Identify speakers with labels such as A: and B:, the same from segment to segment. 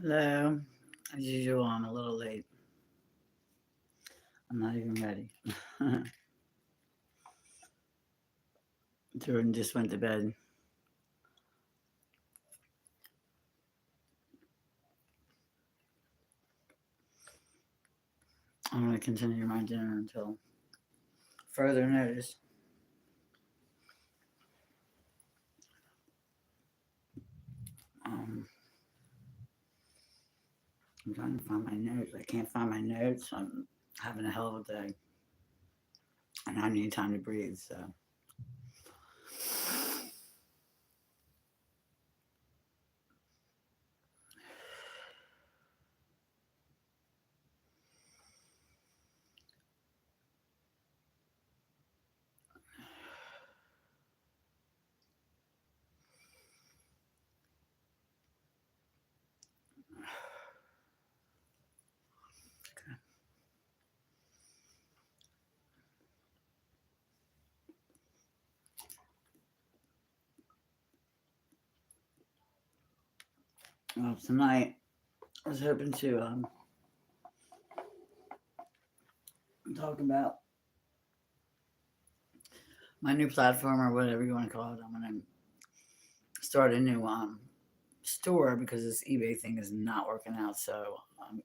A: Hello. As usual, I'm a little late. I'm not even ready. Jordan just went to bed. I'm going to continue my dinner until further notice. Um, I'm trying to find my notes. I can't find my notes. I'm having a hell of a day. And I need time to breathe, so. Well, tonight I was hoping to talk about my new platform or whatever you want to call it. I'm going to start a new store because this eBay thing is not working out. So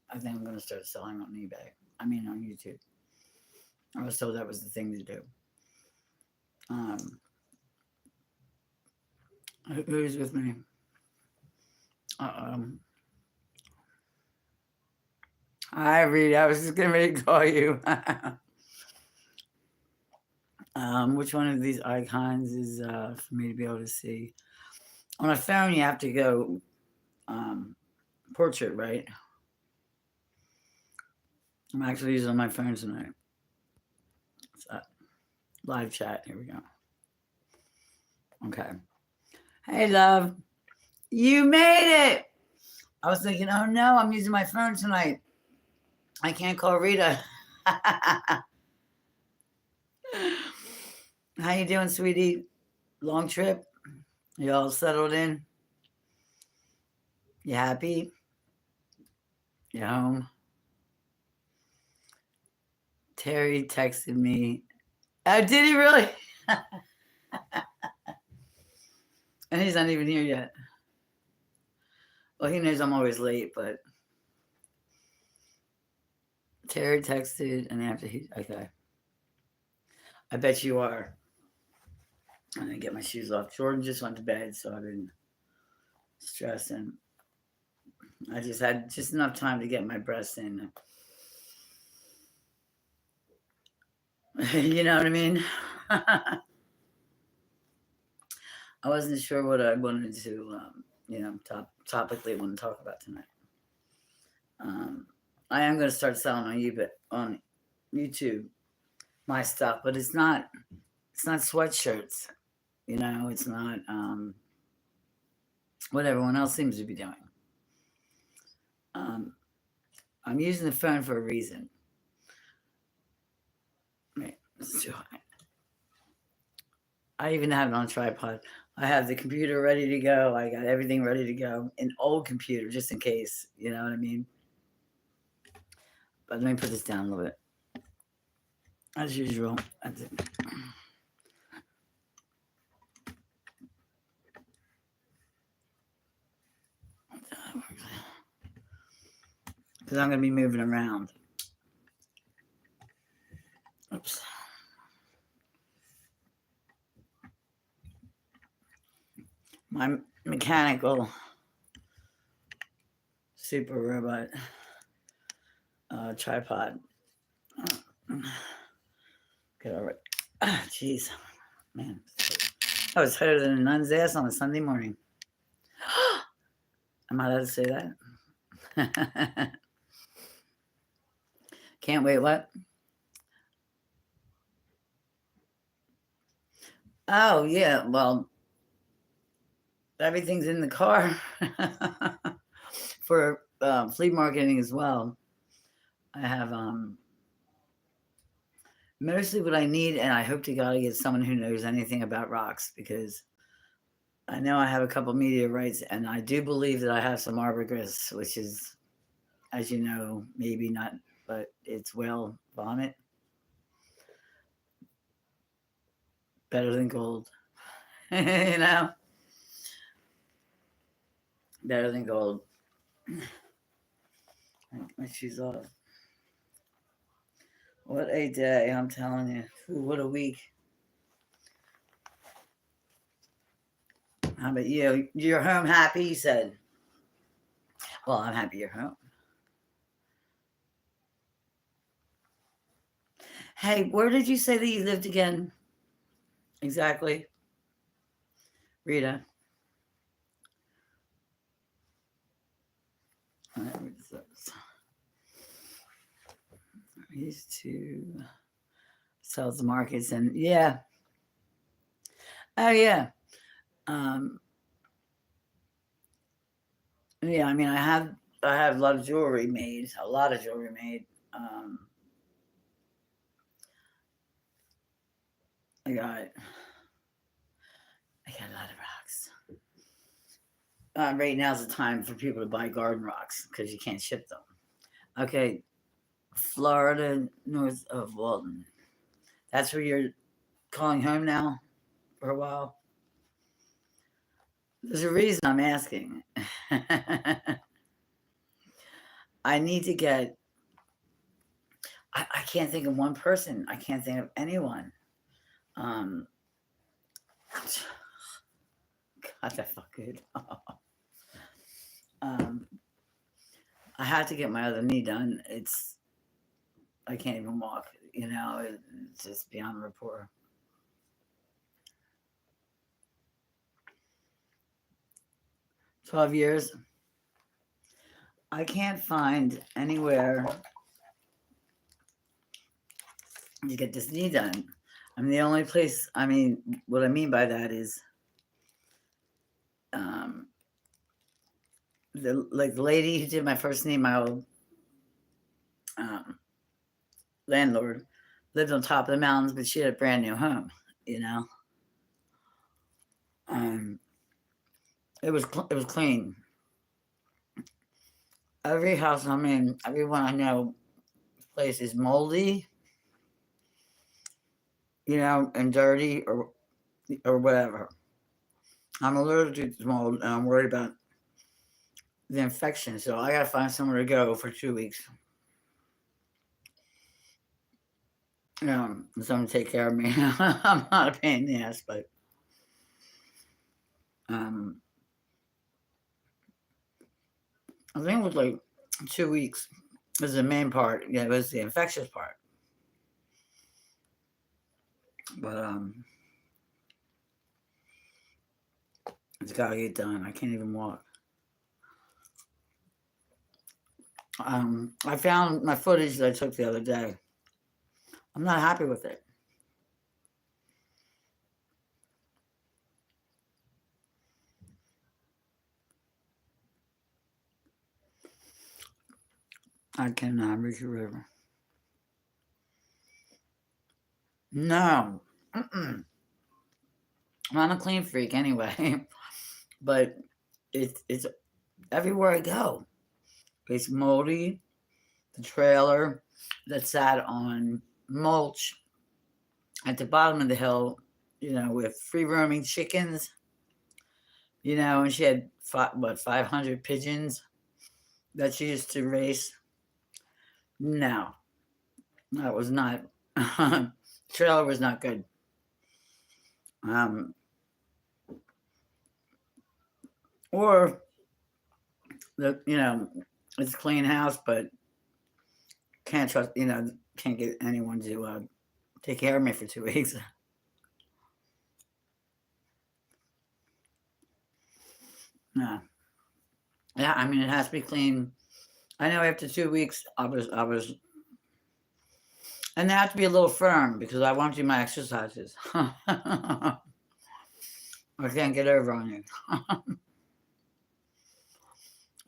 A: I think I'm going to start selling on eBay. I mean, on YouTube. I was told that was the thing to do. Um, who's with me? Um, Hi, Rita. I was just getting ready to call you. Which one of these icons is for me to be able to see? On a phone, you have to go portrait, right? I'm actually using my phone tonight. So, live chat. Here we go. Okay. Hey, love. You made it. I was thinking, oh no, I'm using my phone tonight. I can't call Rita. How you doing, sweetie? Long trip? You all settled in? You happy? You home? Terry texted me. Oh, did he really? And he's not even here yet. Well, he knows I'm always late, but Terry texted, and after he, okay. I bet you are. I'm gonna get my shoes off. Jordan just went to bed, so I've been stressing. I just had just enough time to get my breasts in. You know what I mean? I wasn't sure what I wanted to, topically want to talk about tonight. I am going to start selling on YouTube my stuff, but it's not sweatshirts. It's not what everyone else seems to be doing. Um, I'm using the phone for a reason. It's too high. I even have it on a tripod. I have the computer ready to go. I got everything ready to go. An old computer, just in case. You know what I mean? But let me put this down a little bit. As usual. Because I'm going to be moving around. Oops. My mechanical super robot tripod. Get over it. Jeez. Man. That was hotter than a nun's ass on a Sunday morning. Am I allowed to say that? Can't wait, what? Oh, yeah. Well, everything's in the car for flea marketing as well. I have mostly what I need, and I hope to God I get someone who knows anything about rocks because I know I have a couple meteorites, and I do believe that I have some ambergris, which is, as you know, maybe not, but it's whale vomit. Better than gold. You know? Better than gold. My shoes off. What a day, I'm telling you. Ooh, what a week. How about you? You're home happy, you said. Well, I'm happy you're home. Hey, where did you say that you lived again? Exactly. Rita. These two sells the markets, and yeah. Oh yeah. Um, yeah, I mean I have a lot of jewelry made. A lot of jewelry made. Um, I got I got a lot of rocks. Right now's the time for people to buy garden rocks because you can't ship them. Okay, Florida, north of Walton. That's where you're calling home now for a while. There's a reason I'm asking. I need to get. I can't think of one person. I can't think of anyone. Um, God, that felt good. um, I had to get my other knee done. I can't even walk. You know, it's just beyond rapport. 12 years. I can't find anywhere to get this knee done. I mean, the only place. I mean, what I mean by that is, um, the lady who did my first knee, my old um, landlord, lived on top of the mountains, but she had a brand new home. You know, um, it was clean. Every house I'm in, everyone I know, place is moldy, you know, and dirty or whatever. I'm allergic to mold, and I'm worried about the infection, so I gotta find somewhere to go for 2 weeks. Someone take care of me. I'm not a pain in the ass, but um, I think it was like 2 weeks was the main part. Yeah, it was the infectious part. But it's gotta get done. I can't even walk. I found my footage that I took the other day. I'm not happy with it. I cannot reach a river. No. Mm-mm. I'm a clean freak anyway, but it's everywhere I go. It's moldy. The trailer that sat on mulch at the bottom of the hill, you know, with free roaming chickens, you know, and she had 500 pigeons that she used to race. No, that was not. Trailer was not good. Um, or it's a clean house, but can't trust, can't get anyone to take care of me for 2 weeks. No. Yeah, I mean, it has to be clean. I know after 2 weeks, and they have to be a little firm because I want to do my exercises. I can't get over on you.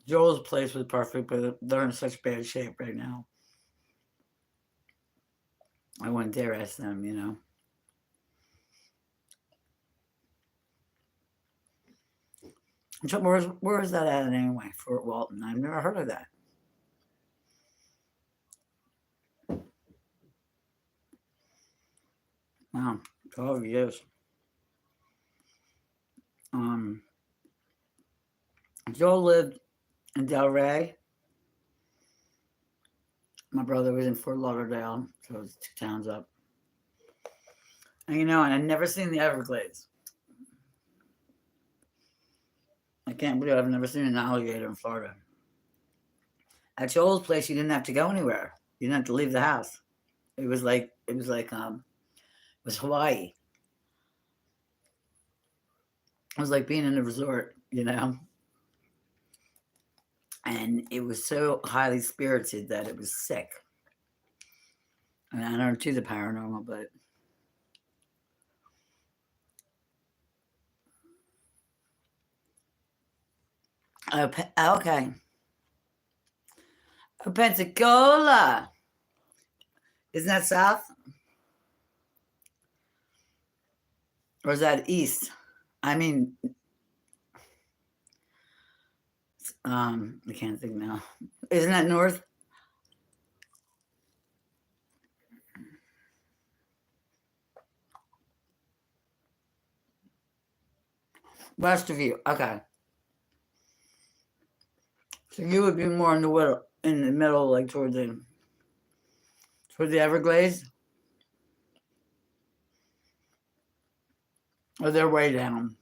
A: Joel's place was perfect, but they're in such bad shape right now. I wouldn't dare ask them, Where is that at anyway? Fort Walton. I've never heard of that. Wow, 12 years. Um, Joe lived in Delray. My brother was in Fort Lauderdale, so it was 2 towns up. And and I'd never seen the Everglades. I can't believe I've never seen an alligator in Florida. At Joel's place, you didn't have to go anywhere. You didn't have to leave the house. It was Hawaii. It was like being in a resort. And it was so highly spirited that it was sick. And I don't do the paranormal, but okay. Oh, Pensacola. Isn't that south? Or is that east? I mean, I can't think now. Isn't that north? West of you. Okay. So you would be more in the middle, like toward the Everglades, or they're way down.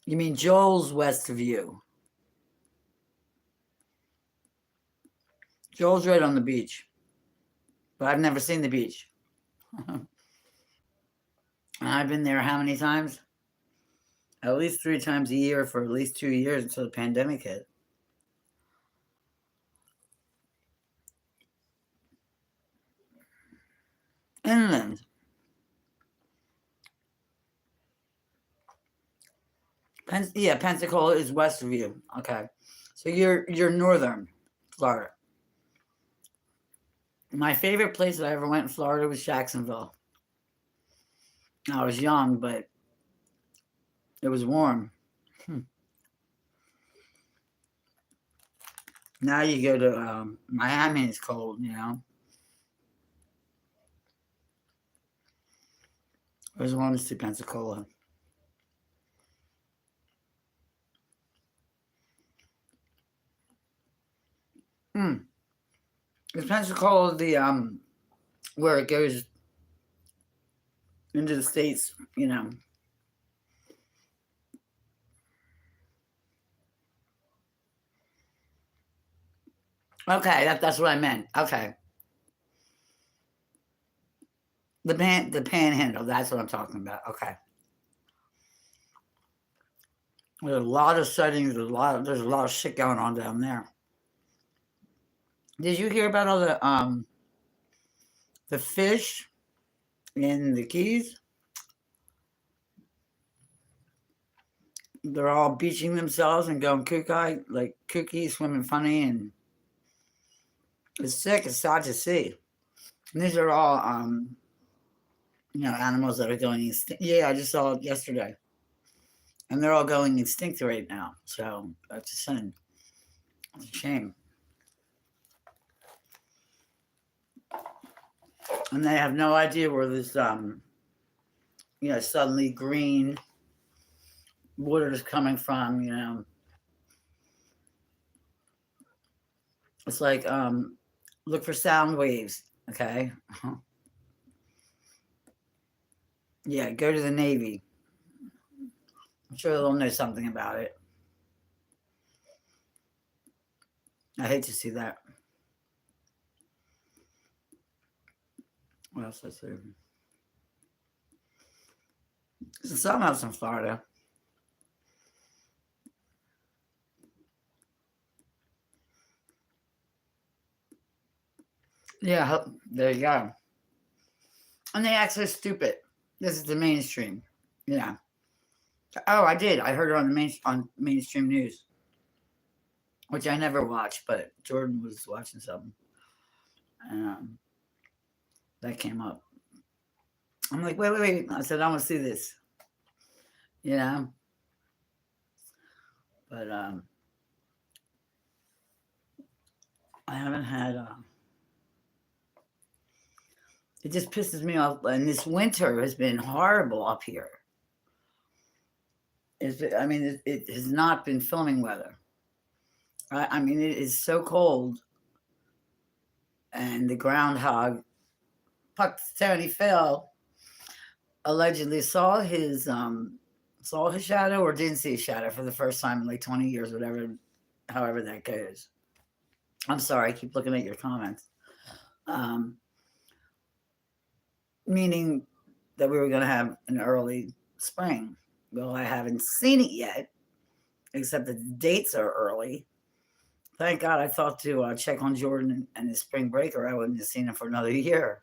A: You mean Joel's west of you? Joel's right on the beach, but I've never seen the beach. I've been there how many times? At least 3 times a year for at least 2 years until the pandemic hit. Inland. Pensacola is west of you. Okay, so you're northern Florida. My favorite place that I ever went in Florida was Jacksonville. I was young, but it was warm. Now you go to Miami, it's cold. I was wanting to see Pensacola. Is Pensacola the where it goes into the states? Okay, that's what I meant. Okay, the Panhandle. That's what I'm talking about. Okay, there's a lot of sightings. There's a lot of shit going on down there. Did you hear about all the fish in the Keys? They're all beaching themselves and going kooky, swimming funny, and it's sick. It's sad to see. And these are all animals that are going extinct. Yeah, I just saw it yesterday, and they're all going extinct right now. So that's a sin. It's a shame. And they have no idea where this suddenly green water is coming from. It's like look for sound waves. Okay. Yeah, go to the Navy. I'm sure they'll know something about it. I hate to see that. What else I say? Some else in Florida. Yeah, there you go. And they act so stupid. This is the mainstream. Yeah. Oh, I did. I heard it on mainstream news. which I never watch, but Jordan was watching something, and that came up. I'm like, wait. I said, I want to see this, you know. But I haven't had. It just pisses me off, and this winter has been horrible up here. I mean, it has not been filming weather. I mean, it is so cold, and the groundhog, Puck Tony Phil, allegedly saw his shadow or didn't see his shadow for the first time in like 20 years, whatever, however that goes. I'm sorry, I keep looking at your comments. Meaning that we were going to have an early spring. Well, I haven't seen it yet, except that the dates are early. Thank God I thought to check on Jordan and his spring breaker. I wouldn't have seen him for another year.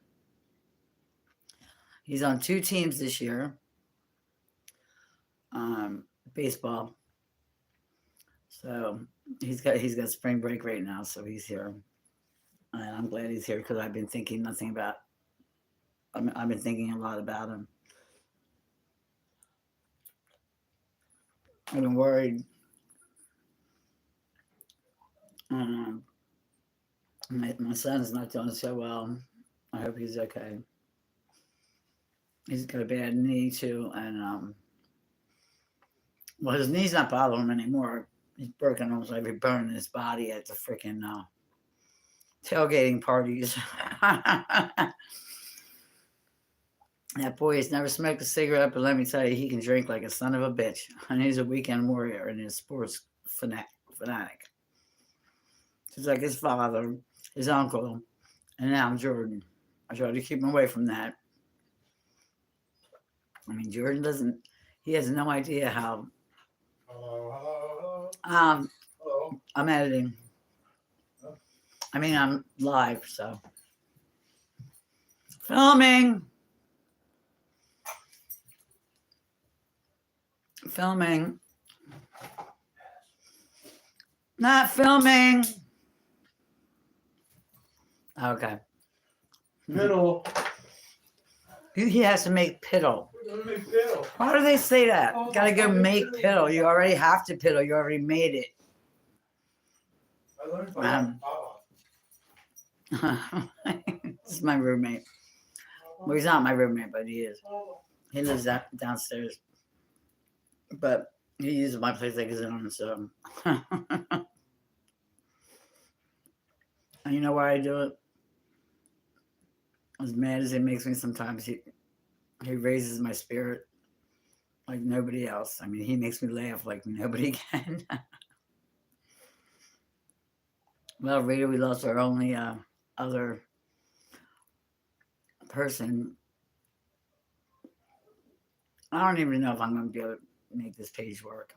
A: He's on 2 teams this year. Baseball. So he's got spring break right now, so he's here. And I'm glad he's here because I've been thinking nothing about. I've been thinking a lot about him. I've been worried. My son's not doing so well. I hope he's okay. He's got a bad knee too, and well, his knee's not bothering him anymore. He's broken almost every bone in his body at the freaking tailgating parties. That boy has never smoked a cigarette, but let me tell you, he can drink like a son of a bitch. And he's a weekend warrior and his sports fanatic. Just like his father, his uncle, and now Jordan. I try to keep him away from that. I mean, Jordan he has no idea how. Hello. I'm editing. I mean, I'm live, so. Filming. Not filming. Okay.
B: Piddle.
A: He has to make piddle. Why do they say that? Oh, gotta go make piddle. You already have to piddle. You already made it.
B: I learned from
A: This is my roommate. Well, he's not my roommate, but he is. He lives downstairs. But he uses my place like his own, so. And you know why I do it? As mad as it makes me sometimes, he raises my spirit like nobody else. I mean, he makes me laugh like nobody can. Well, Rita, we lost our only other person. I don't even know if I'm going to be able to make this page work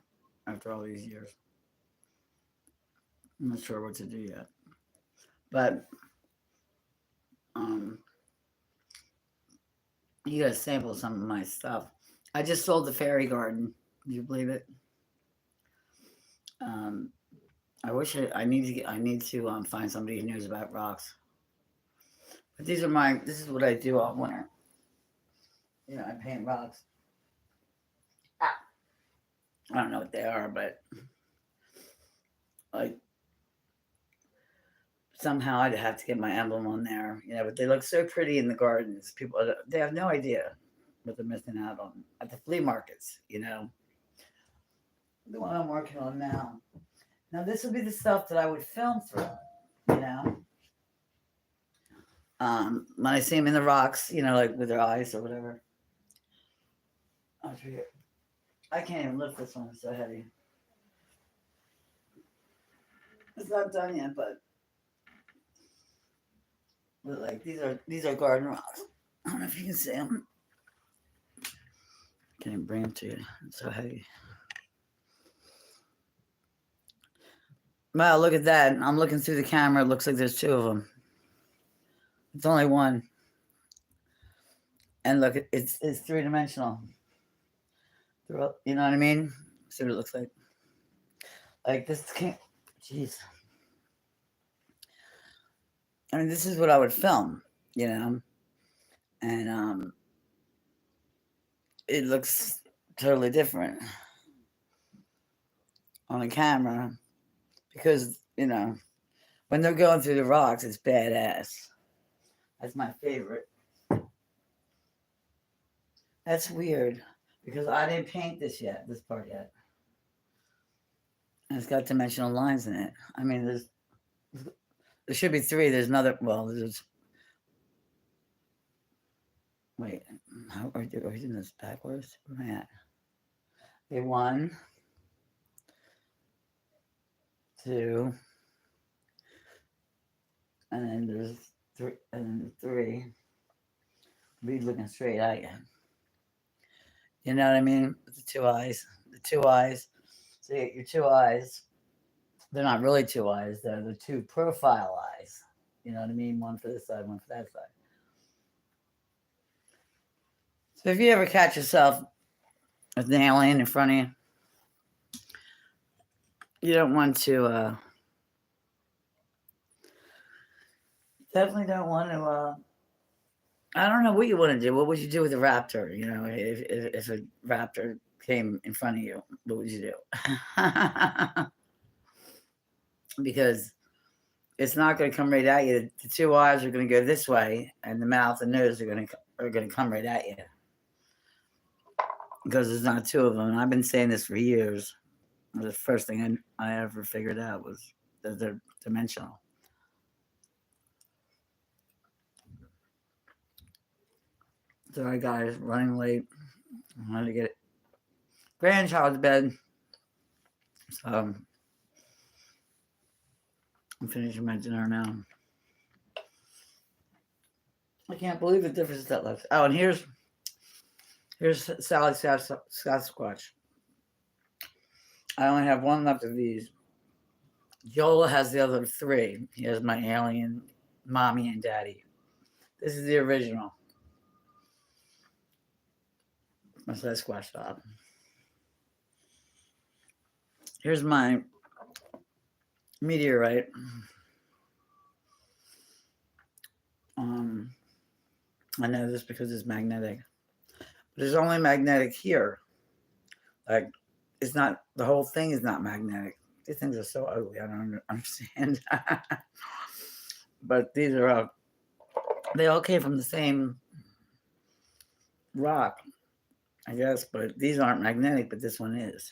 A: after all these years. I'm not sure what to do yet. But you got to sample some of my stuff. I just sold the fairy garden. Do you believe it? I wish I need to find somebody who knows about rocks. But this is what I do all winter. You know, I paint rocks. I don't know what they are, but like somehow I'd have to get my emblem on there. You know, but they look so pretty in the gardens. People, they have no idea what they're missing out on at the flea markets. You know, the one I'm working on now. Now this would be the stuff that I would film through. You know, when I see them in the rocks, you know, like with their eyes or whatever. I'll show you. I can't even lift this one; it's so heavy. It's not done yet, but like these are garden rocks. I don't know if you can see them. Can't even bring them to you. It's so heavy. Wow, look at that. I'm looking through the camera. It looks like there's 2 of them. It's only one. And look, it's 3-dimensional. You know what I mean? See what it looks like. Like this can't. Jeez. I mean, this is what I would film, and it looks totally different on the camera because when they're going through the rocks, it's badass. That's my favorite. That's weird because I didn't paint this part yet. And it's got dimensional lines in it. I mean, there should be 3. There's another. Well, there's. Wait, how are we doing this backwards? Where am I at? Okay, 1, 2, and then there's 3, and then 3. Be looking straight at you. You know what I mean? With the 2 eyes. The 2 eyes. So you get your 2 eyes. They're not really 2 eyes. They're the 2 profile eyes. You know what I mean? One for this side, one for that side. So if you ever catch yourself with an alien in front of you, you don't want to, definitely don't want to, I don't know what you want to do. What would you do with a raptor? If a raptor came in front of you, what would you do? Because it's not going to come right at you. The 2 eyes are going to go this way, and the mouth and nose are going to come right at you. Because there's not 2 of them. And I've been saying this for years. The first thing I ever figured out was that they're dimensional. Sorry, guys, running late. I wanted to get grandchild to bed. So I'm finishing my dinner now. I can't believe the difference that left. Oh, and here's Sally Sasquatch. I only have 1 left of these. Joel has the other 3. He has my alien mommy and daddy. This is the original. My Sasquatch dog. Here's my meteorite. I know this because it's magnetic. But it's only magnetic here. Like, it's not, the whole thing is not magnetic. These things are so ugly. I don't understand. But these are, they all came from the same rock, I guess. But these aren't magnetic, but this one is.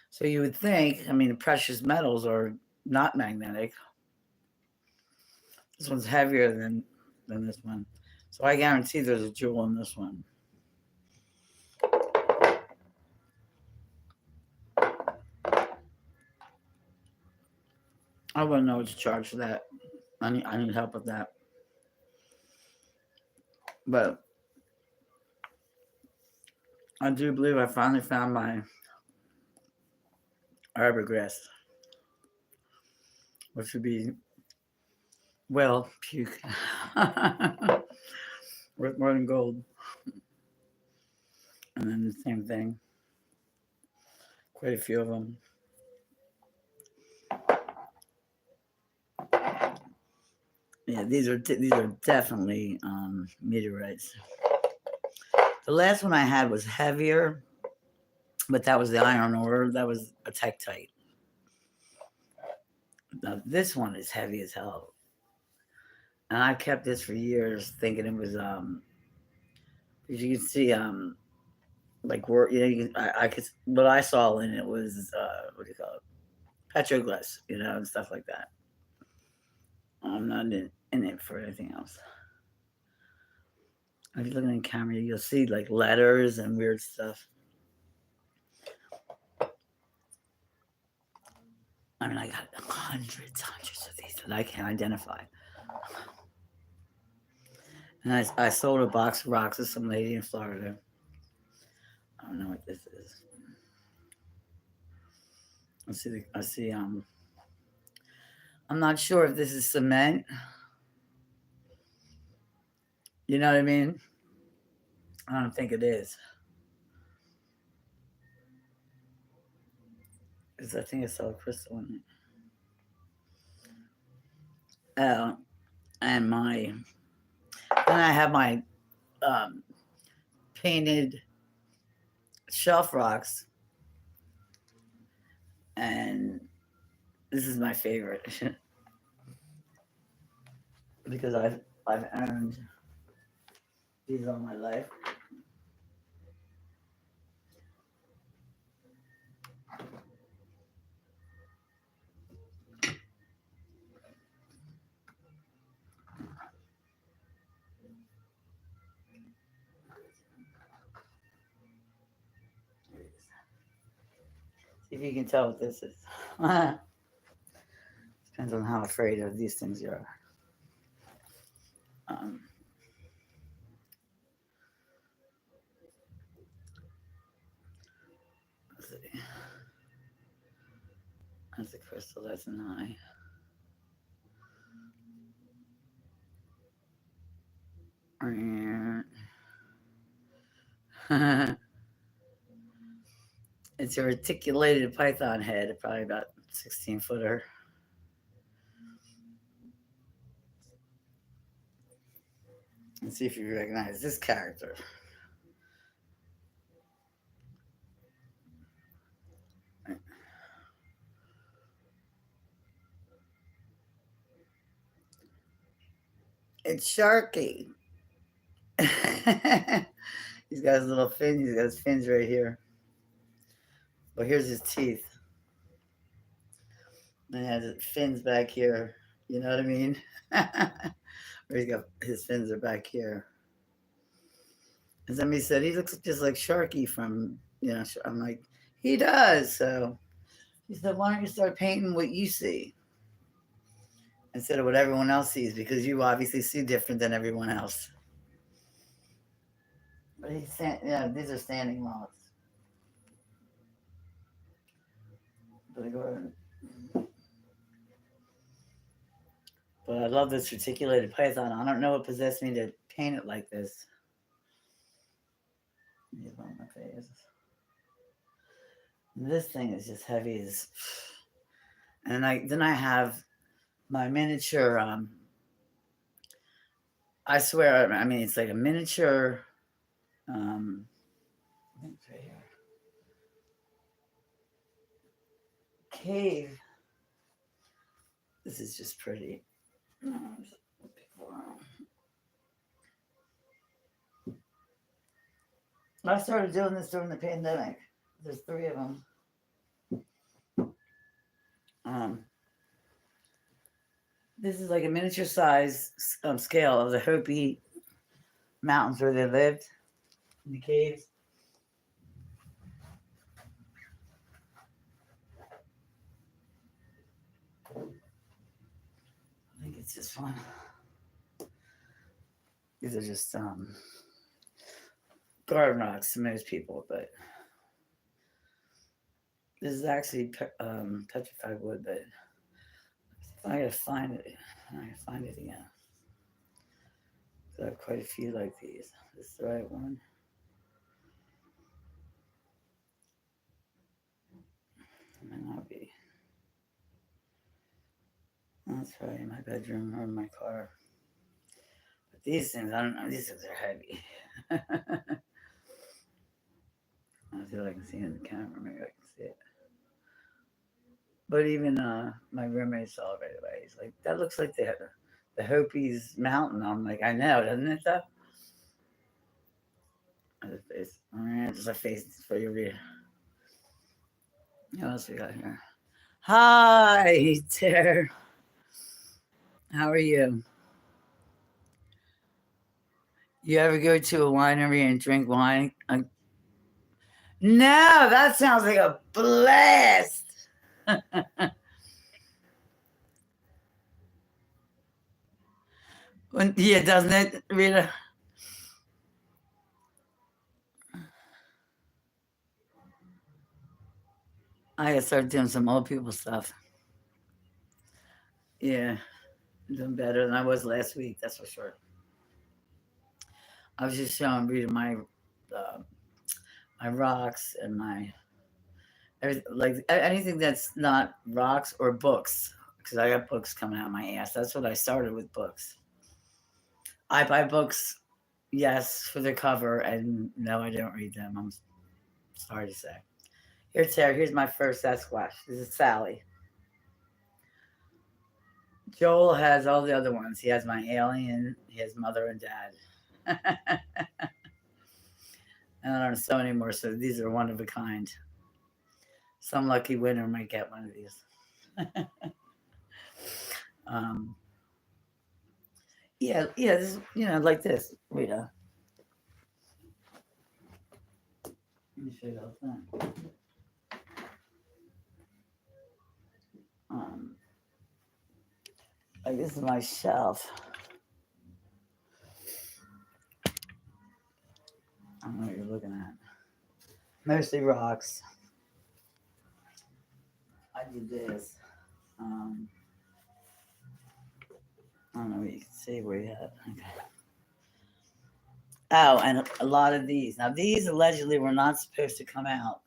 A: So you would think, I mean, the precious metals are not magnetic. This one's heavier than this one. So I guarantee there's a jewel in this one. I wouldn't know what to charge for that. I need help with that. But I do believe I finally found my arborgrass, which would be, well, puke. Worth more than gold. And then the same thing. Quite a few of them. Yeah, these are definitely meteorites. The last one I had was heavier, but that was the iron ore. That was a tektite. Now this one is heavy as hell, and I kept this for years, thinking it was as you can see like I could, what I saw in it was what do you call it, petroglyphs, and stuff like that. I'm not in it for anything else. If you're looking at the camera, you'll see like letters and weird stuff. I mean, I got hundreds of these that I can't identify. And I sold a box of rocks to some lady in Florida. I don't know what this is. I see I'm not sure if this is cement. You know what I mean? I don't think it is. Because I think I saw a crystal in it. And then I have my painted shelf rocks, and this is my favorite because I've earned these all my life. See if you can tell what this is. Depends on how afraid of these things you are. Let's see. That's a crystal. That's an eye. It's a reticulated python head, probably about 16-footer. Let's see if you recognize this character. It's Sharky. He's got his little fins. He's got his fins right here. But here's his teeth. And he has his fins back here. You know what I mean? Or he's got his fins are back here. And somebody said he looks just like Sharky from, I'm like, he does. So he said, why don't you start painting what you see instead of what everyone else sees? Because you obviously see different than everyone else. But these are standing logs. But I love this reticulated python. I don't know what possessed me to paint it like this. On my face. This thing is just heavy as. And then I have my miniature. I swear, I mean, it's like a miniature. I think it's right here. Cave. This is just pretty. I started doing this during the pandemic. There's 3 of them. This is like a miniature size scale of the Hopi mountains where they lived in the caves. I think it's this one. These are just garden rocks to most people, but this is actually petrified wood. But I gotta find it. I gotta find it again. I have quite a few like these. This is the right one. It might not be. That's probably in my bedroom or in my car. But these things, I don't know. These things are heavy. I feel like I can see it in the camera. Maybe I can see it. But even my roommate saw it right away. He's like, that looks like the Hopi's mountain. I'm like, I know, doesn't it though? There's a face. There's a face for you, Rita. What else we got here? Hi, Terry. How are you? You ever go to a winery and drink wine? No, that sounds like a blast. Yeah, doesn't it, Rita? I gotta start doing some old people stuff. Yeah, I'm doing better than I was last week, that's for sure. I was just showing Rita my rocks and my like anything that's not rocks or books. because I got books coming out my ass. That's what I started with, books. I buy books, yes, for the cover, and no, I don't read them. I'm sorry to say. Here, Terry, here's my first Sasquatch. This is Sally. Joel has all the other ones. He has my alien, he has mother and dad. And I don't know so many more, so these are one of a kind. Some lucky winner might get one of these. Yeah, this, like this, Rita. Let me show you the whole thing. Like this is my shelf. I don't know what you're looking at. Mostly rocks. I did this. I don't know what you can see where you have. Okay. Oh, and a lot of these. Now these allegedly were not supposed to come out.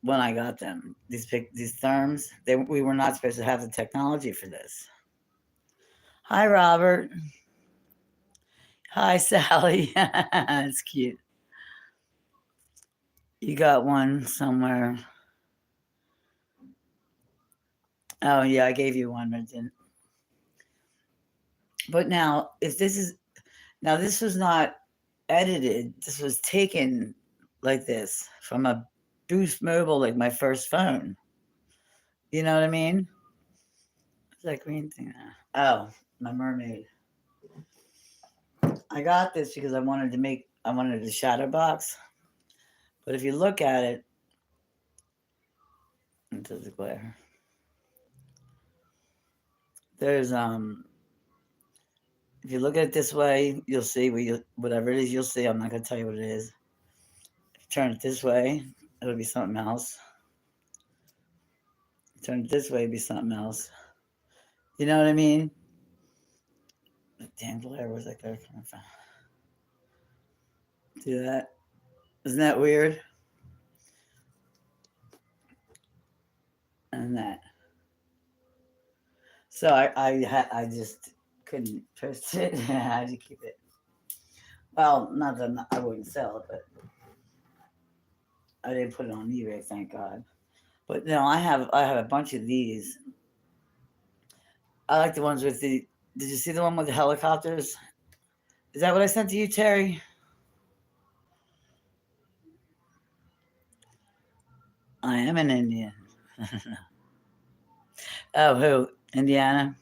A: When I got them, these therms, we were not supposed to have the technology for this. Hi, Robert. Hi, Sally. It's cute. You got one somewhere. Oh yeah, I gave you one, but didn't. But now, if this is this was not edited. This was taken like this from a Boost Mobile, like my first phone. You know what I mean? What's that green thing? Oh, my mermaid. I got this because I wanted a shadow box. But if you look at it, into the glare, there's if you look at it this way, you'll see whatever it is you'll see. I'm not gonna tell you what it is. If you turn it this way, it'll be something else. Turn it this way, it'll be something else. You know what I mean? The damn glare, where's that glare coming from? See that? Isn't that weird? And that. So I just couldn't post it. I had to keep it. Well, not that I wouldn't sell it, but I didn't put it on eBay, thank God. But no, I have a bunch of these. I like the ones with the. Did you see the one with the helicopters? Is that what I sent to you, Terry? I am an Indian. Oh, who? Indiana?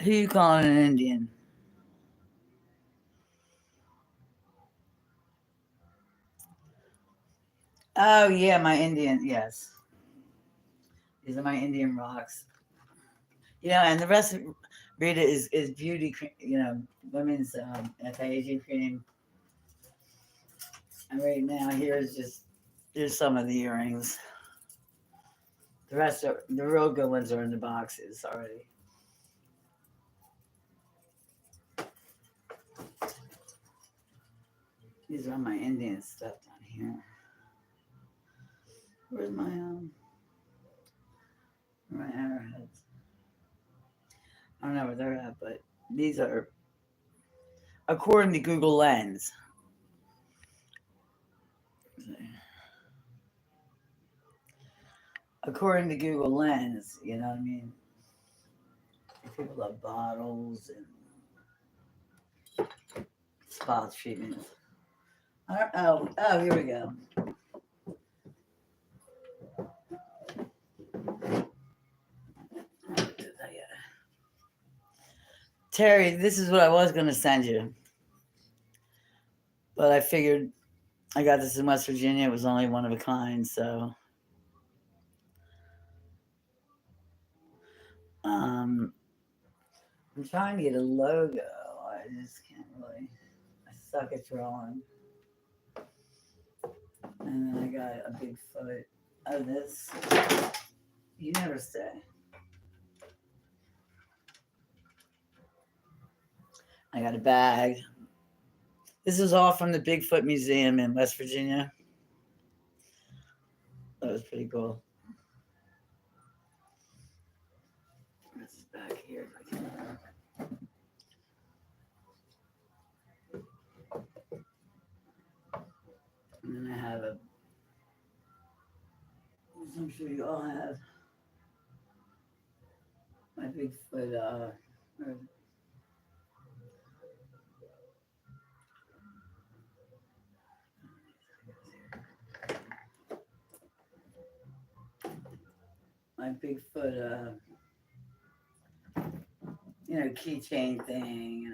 A: Who you calling an Indian? Oh yeah, my Indian. Yes, these are my Indian rocks. And the rest of Rita is beauty cream. Women's anti-aging cream. And right now, here's some of the earrings. The rest are the real good ones are in the boxes already. These are my Indian stuff down here. Where's my arrowheads? I don't know where they're at, but these are according to Google Lens. According to Google Lens, you know what I mean? People have bottles and spa treatments. Oh, here we go. Terry, this is what I was going to send you. But I figured I got this in West Virginia. It was only one of a kind, so. I'm trying to get a logo. I just can't really. I suck at drawing. And then I got a big foot of this. You never say. I got a bag. This is all from the Bigfoot Museum in West Virginia. It was cool. This is back here if I can. And then I have a, as I'm sure you all have, my Bigfoot, my Bigfoot, keychain thing,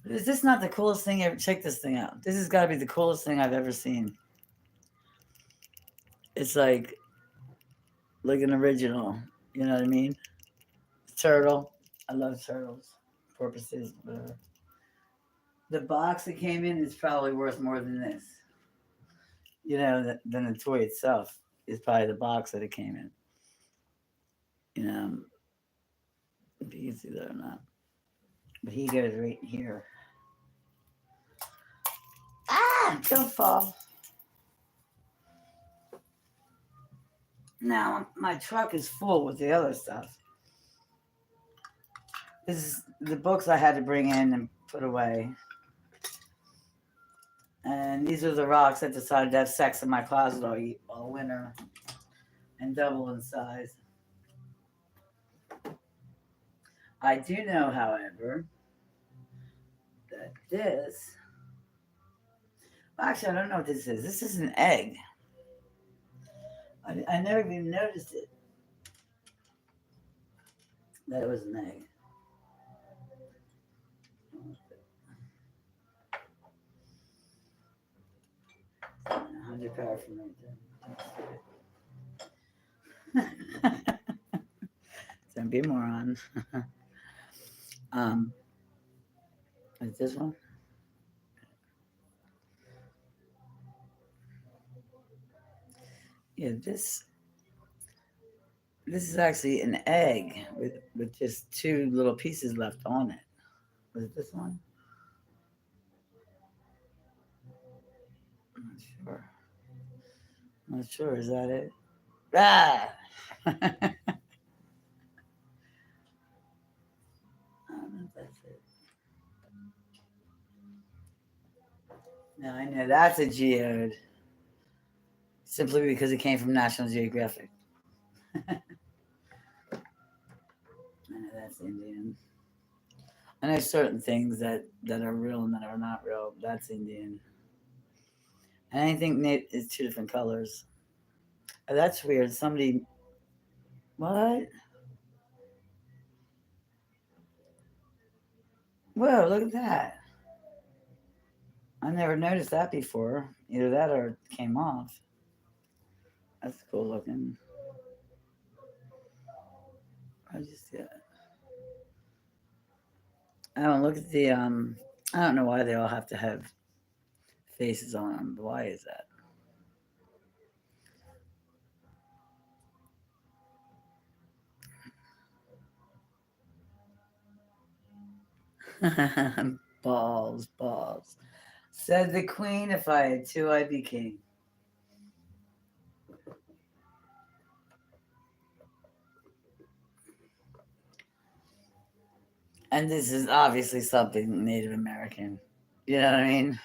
A: But is this not the coolest thing ever? Check this thing out. This has got to be the coolest thing I've ever seen. It's like an original. You know what I mean? Turtle. I love turtles. Porpoises, whatever. The box that came in is probably worth more than this. Than the toy itself. Is probably the box that it came in. If you can see that or not. But he goes right here. Ah! Don't fall. Now, my truck is full with the other stuff. This is the books I had to bring in and put away. And these are the rocks I decided to have sex in my closet all winter and double in size. I do know, however, that this... Actually, I don't know what this is. This is an egg. I never even noticed it. That it was an egg. 100 power from right there. Don't be a moron. Is this one? Yeah, this is actually an egg with just two little pieces left on it. Was it this one? I'm not sure. Is that it? Ah! I don't know if that's it. No, I know that's a geode. Simply because it came from National Geographic. I know that's Indian. I know certain things that are real and that are not real. That's Indian. And I think it's two different colors. Oh, that's weird. Somebody... What? Whoa, look at that. I never noticed that before. Either that or it came off. That's cool looking. I just, yeah. Oh, look at the, I don't know why they all have to have faces on them. Why is that? Balls. Said the queen, if I had two, I'd be king. And this is obviously something Native American. You know what I mean?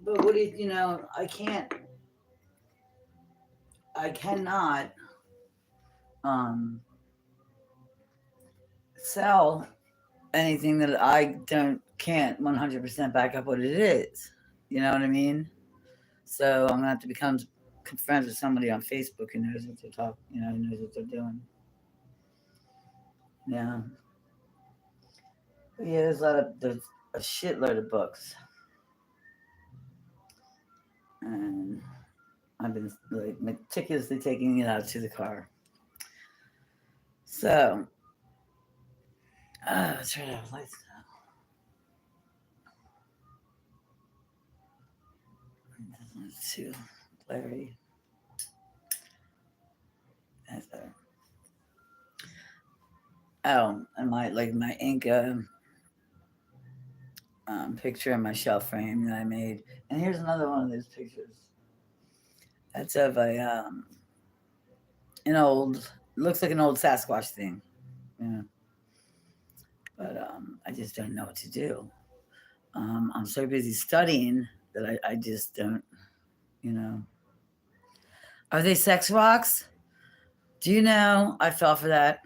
A: But what do you, I cannot sell anything that I can't 100% back up what it is. You know what I mean? So I'm gonna have to become friends with somebody on Facebook who knows what they're talking. Who knows what they're doing. Yeah. But yeah, there's a shitload of books, and I've been like meticulously taking it out to the car. So, let's try to have lights now. It's too blurry. That's better. Oh, and my ink picture in my shelf frame that I made. And here's another one of those pictures. That's of an old, looks like an old Sasquatch thing. Yeah. But I just don't know what to do. I'm so busy studying that I just don't, you know. Are they sex rocks? Do you know I fell for that?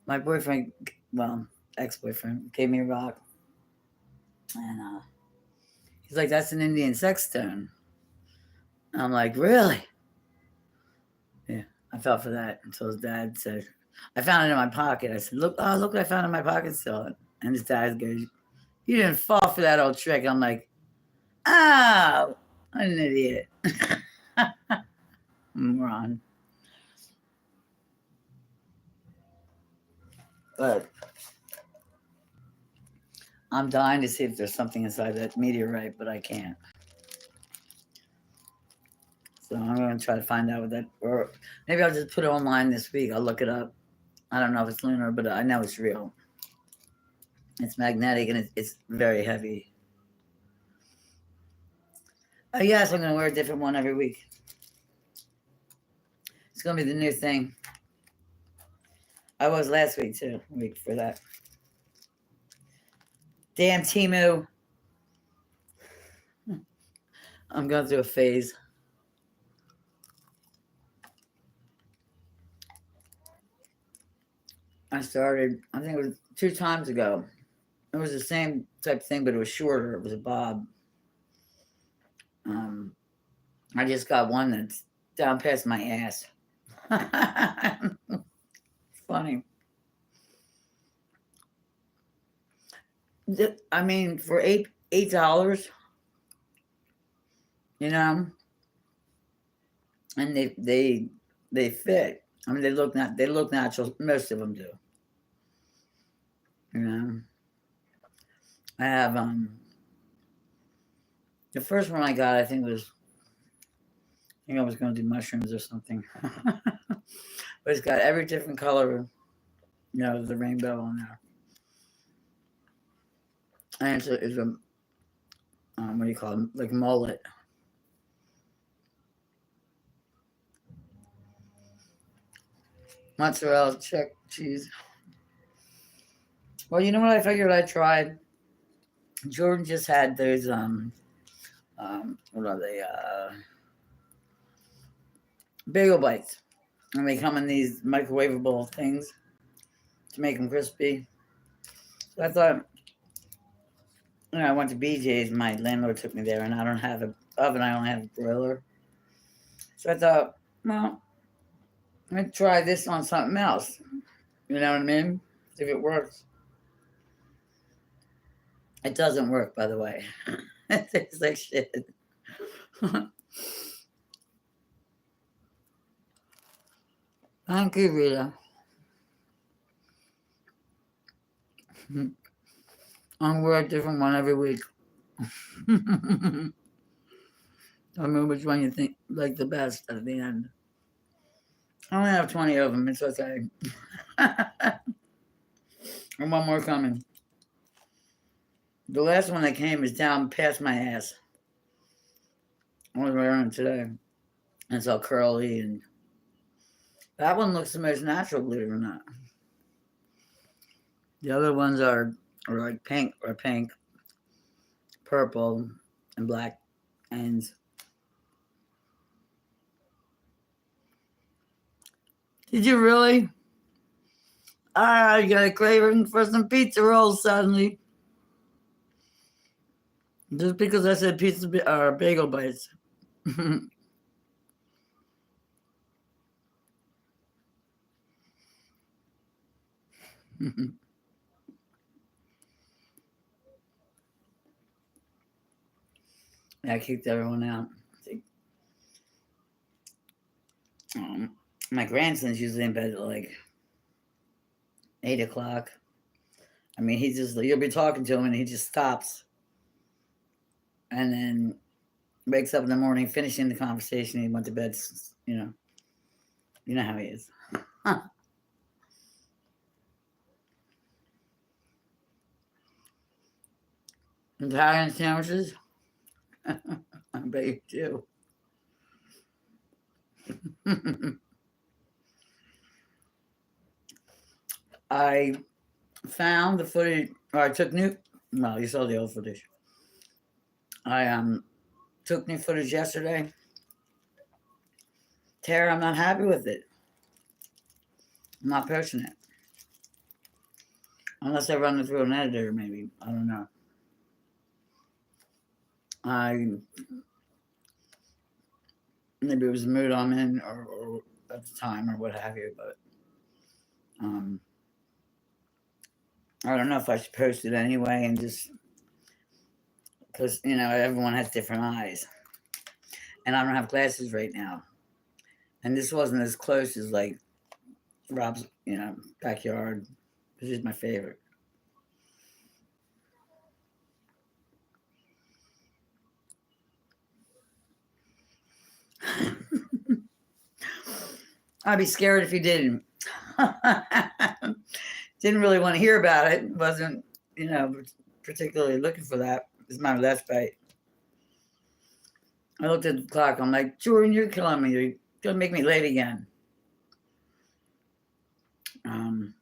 A: My boyfriend, well, ex-boyfriend, gave me a rock. And he's like, that's an Indian sex stone. And I'm like, really? Yeah, I fell for that until his dad said, I found it in my pocket. I said, look what I found in my pocket still. And his dad goes, you didn't fall for that old trick. I'm like, oh, I'm an idiot. Moron. But I'm dying to see if there's something inside that meteorite, but I can't. So I'm going to try to find out what that, or maybe I'll just put it online this week. I'll look it up. I don't know if it's lunar, but I know it's real. It's magnetic and it's very heavy. Oh, yes, I'm going to wear a different one every week. It's going to be the new thing. I was last week, too, week for that. Damn Temu. I'm going through a phase. I started, I think it was 2 times ago. It was the same type of thing, but it was shorter. It was a bob. I just got one that's down past my ass. Funny. I mean, for $8, you know, and they fit. I mean, they look natural. Most of them do. You know, I have the first one I got. I think I was going to do mushrooms or something, but it's got every different color, you know, the rainbow on there, and it's a what do you call it? Like mullet. Mozzarella check cheese. Well, you know what I figured I'd try? Jordan just had those what are they? Bagel bites. And they come in these microwavable things to make them crispy. So I thought, you know, I went to BJ's. My landlord took me there, and I don't have an oven. I only have a broiler. So I thought, well, I'm going to try this on something else. You know what I mean? See if it works. It doesn't work, by the way. It tastes like shit. Thank you, Rita. I'm going to wear a different one every week. Tell me which one you think like the best at the end. I only have 20 of them. It's okay. And one more coming. The last one that came is down past my ass. I was wearing it today. It's all curly, and that one looks the most natural, believe it or not. The other ones are like pink, purple, and black ends. Did you really? I got a craving for some pizza rolls suddenly. Just because I said pizza or bagel bites. I kicked everyone out. My grandson's usually in bed at like 8 o'clock. I mean, you'll be talking to him and he just stops. And then wakes up in the morning, finishing the conversation. He went to bed, you know. You know how he is. Huh. Italian sandwiches? I bet you do. I found the footage, or I took new, well, you saw the old footage. I took new footage yesterday. Tara, I'm not happy with it. I'm not posting it. Unless I run it through an editor, maybe. I don't know. Maybe it was the mood I'm in, or at the time, or what have you, but I don't know if I should post it anyway, and just because everyone has different eyes, and I don't have glasses right now, and this wasn't as close as like Rob's backyard, which is my favorite. I'd be scared if you didn't. Didn't really want to hear about it. Wasn't, particularly looking for that. It's my left bite. I looked at the clock. I'm like, Jordan, you're killing me. You're gonna make me late again. And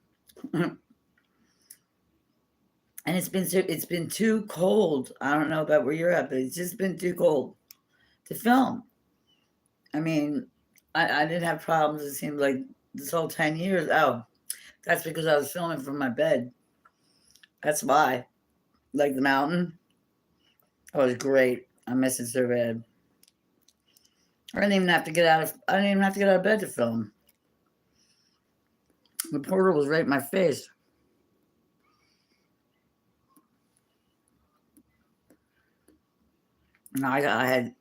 A: it's been too cold. I don't know about where you're at, but it's just been too cold to film. I mean, I didn't have problems. It seemed like this whole 10 years. Oh, that's because I was filming from my bed. That's why. Like the mountain. Oh, it was great. I miss it so bad. I didn't even have to get out of bed to film. The portal was right in my face. And I had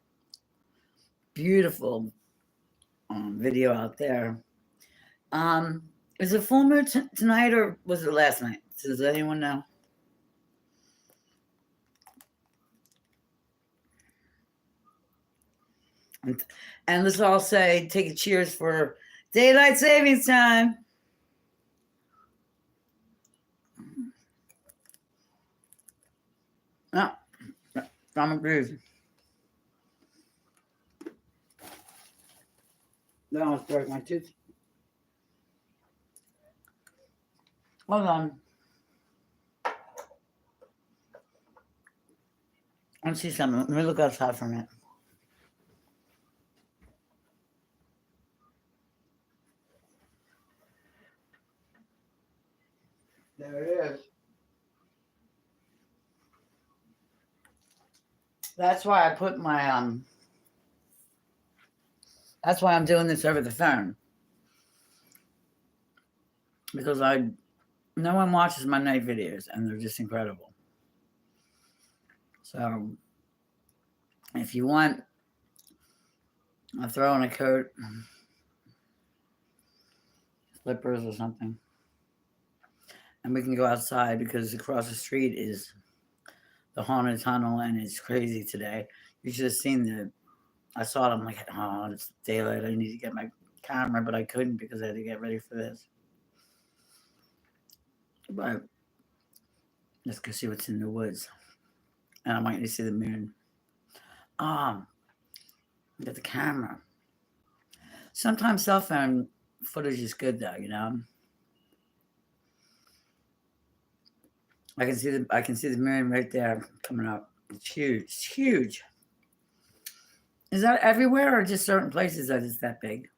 A: beautiful video out there. Is it full moon tonight, or was it last night? Does anyone know? And let's all say, take a cheers for daylight savings time. No, I'm agreed. That almost broke my tooth. Hold on. Let's see something. Let me look outside for a minute. There it is. That's why I put my that's why I'm doing this over the phone. Because no one watches my night videos, and they're just incredible. So if you want, I'll throw on a coat, slippers or something, and we can go outside, because across the street is the haunted tunnel, and it's crazy today. You should have seen I saw it. I'm like, oh, it's daylight. I need to get my camera, but I couldn't because I had to get ready for this. But let's go see what's in the woods. And I want you to see the moon. Get the camera. Sometimes cell phone footage is good, though. I can see the moon right there coming up. It's huge. It's huge. Is that everywhere, or just certain places that it's that big?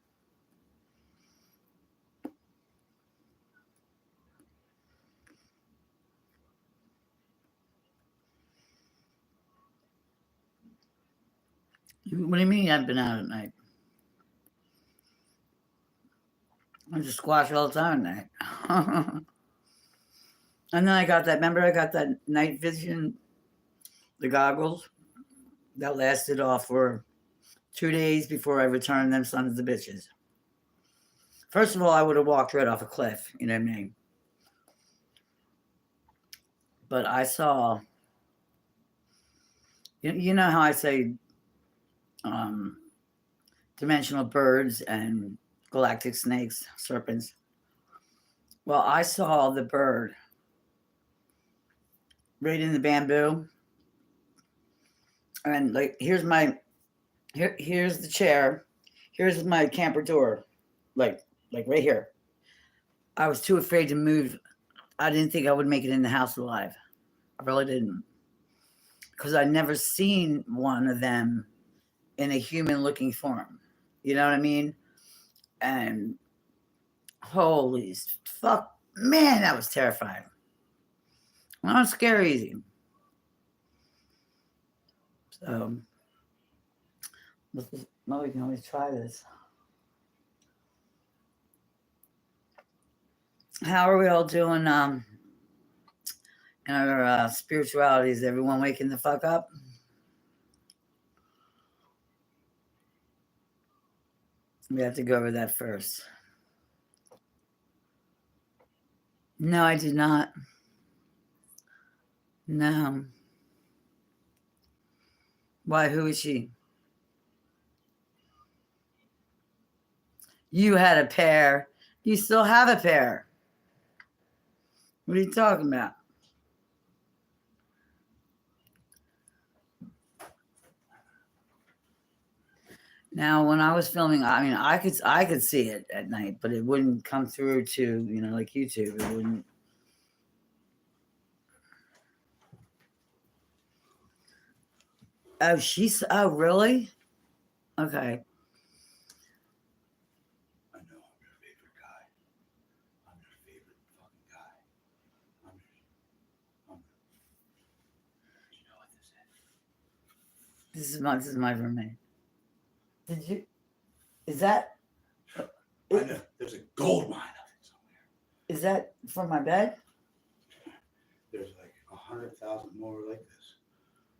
A: What do you mean you haven't been out at night? I just squash all the time at night. And then I got that night vision, the goggles, that lasted off for 2 days before I returned them sons of the bitches. First of all, I would have walked right off a cliff, you know what I mean? But I saw, you know how I say dimensional birds and galactic snakes, serpents? Well, I saw the bird right in the bamboo, And like, here's the chair. Here's my camper door, like right here. I was too afraid to move. I didn't think I would make it in the house alive. I really didn't, because I'd never seen one of them in a human-looking form. You know what I mean? And holy fuck, man, that was terrifying. I don't scare easy. So, well, we can always try this. How are we all doing in our spirituality? Is everyone waking the fuck up? We have to go over that first. No, I did not. No. Why? Who is she? You had a pair. You still have a pair. What are you talking about? Now, when I was filming, I mean, I could see it at night, but it wouldn't come through to, like YouTube. It wouldn't. Oh, really? Okay.
B: I know I'm your favorite guy. I'm your favorite fucking guy. Do you know what this is?
A: This is my roommate. Is that?
B: I know. There's a gold mine up there somewhere.
A: Is that from my bed?
B: There's like 100,000 more like this.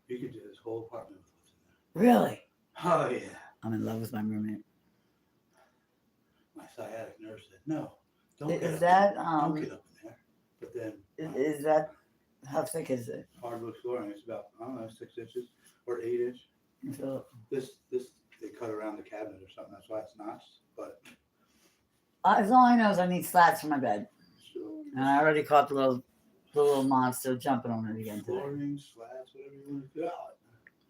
B: You could do this whole apartment with what's in there.
A: Really?
B: Oh yeah.
A: I'm in love with my roommate.
B: My sciatic nerve said no. Don't
A: Is
B: get
A: that
B: don't get up in there. But then
A: is that, how thick is it?
B: hardwood flooring. It's about 6 inches or 8 inch. This they cut around the cabinet or something. That's why it's notched. But
A: All I know is I need slats for my bed, and I already caught the little monster jumping on it again today.
B: flooring, slats, whatever you want to call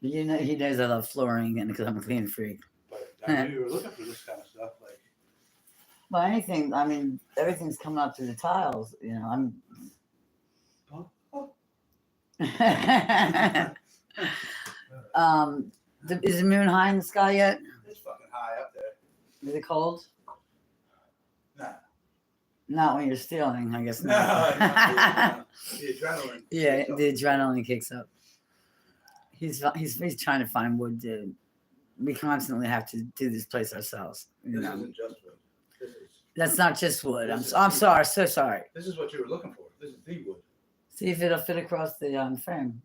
B: it.
A: He knows I love flooring, and because I'm a clean freak.
B: But I knew you were looking for this kind of stuff. Like,
A: Well, anything. I mean, everything's coming up through the tiles. I'm. Is the moon high in the sky yet?
B: It's fucking high up there.
A: Is it cold?
B: Nah.
A: Not when you're stealing, I guess.
B: No,
A: Not.
B: the adrenaline.
A: Yeah, the adrenaline kicks up. He's trying to find wood to. We constantly have to do this place ourselves.
B: This isn't just wood.
A: That's not just wood. I'm sorry, so sorry.
B: This is what you were looking for. This is the wood.
A: See if it'll fit across the frame.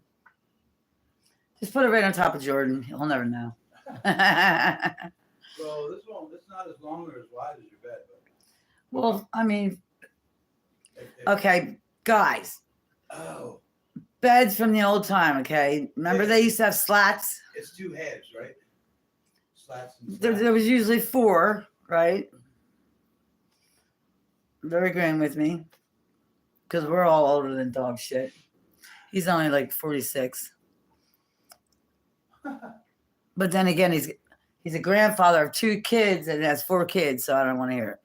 A: Just put it right on top of Jordan. He'll never know.
B: Well, this one, it's not as long or as wide as your bed. But
A: Well, I mean, okay, guys.
B: Oh.
A: Beds from the old time, okay? Remember they used to have slats?
B: It's 2 heads, right? Slats and
A: There was usually 4, right? They're agreeing with me. Because we're all older than dog shit. He's only like 46. But then again, he's a grandfather of 2 kids and has 4 kids, so I don't want to hear it.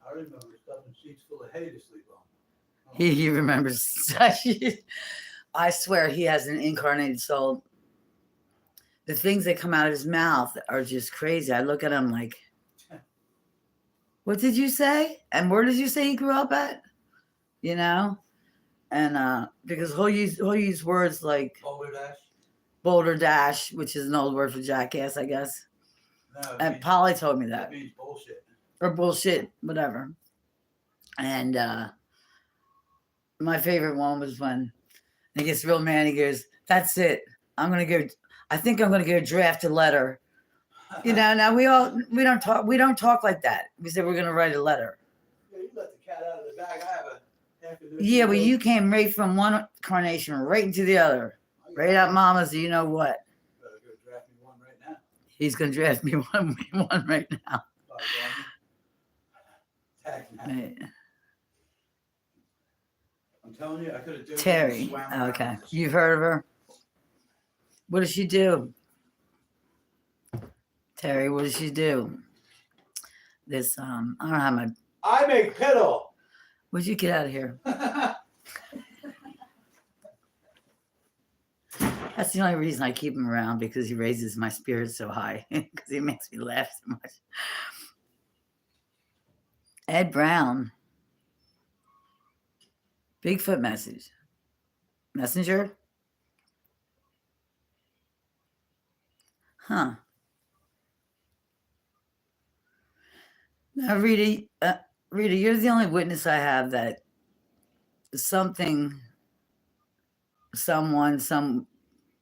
B: I remember stuffing sheets full of hay to sleep on. Oh.
A: He remembers. I swear he has an incarnated soul. The things that come out of his mouth are just crazy. I look at him like, what did you say? And where did you say he grew up at? And because he'll use words like Boulder Dash, which is an old word for jackass, I guess.
B: No,
A: And Polly told me that.
B: It means bullshit.
A: Or bullshit, whatever. And my favorite one was when he gets real mad. He goes, "That's it. I think I'm gonna go draft a letter." Now we don't talk like that. We said we're gonna write a letter.
B: Yeah, you let the cat out of the bag. I have a half a dozen.
A: Yeah, well, you came right from one carnation right into the other. Right out mama's, you know what?
B: Better go draft me one right now.
A: He's gonna draft me one right now. Right.
B: I'm telling you, I could have done
A: Terry. Okay. You've heard of her? What does she do? Terry, what does she do? This, I don't have my.
B: I make piddle.
A: Would you get out of here? That's the only reason I keep him around, because he raises my spirits so high, because he makes me laugh so much. Ed Brown. Bigfoot message. Messenger? Huh. Now, Rita, you're the only witness I have that something, someone,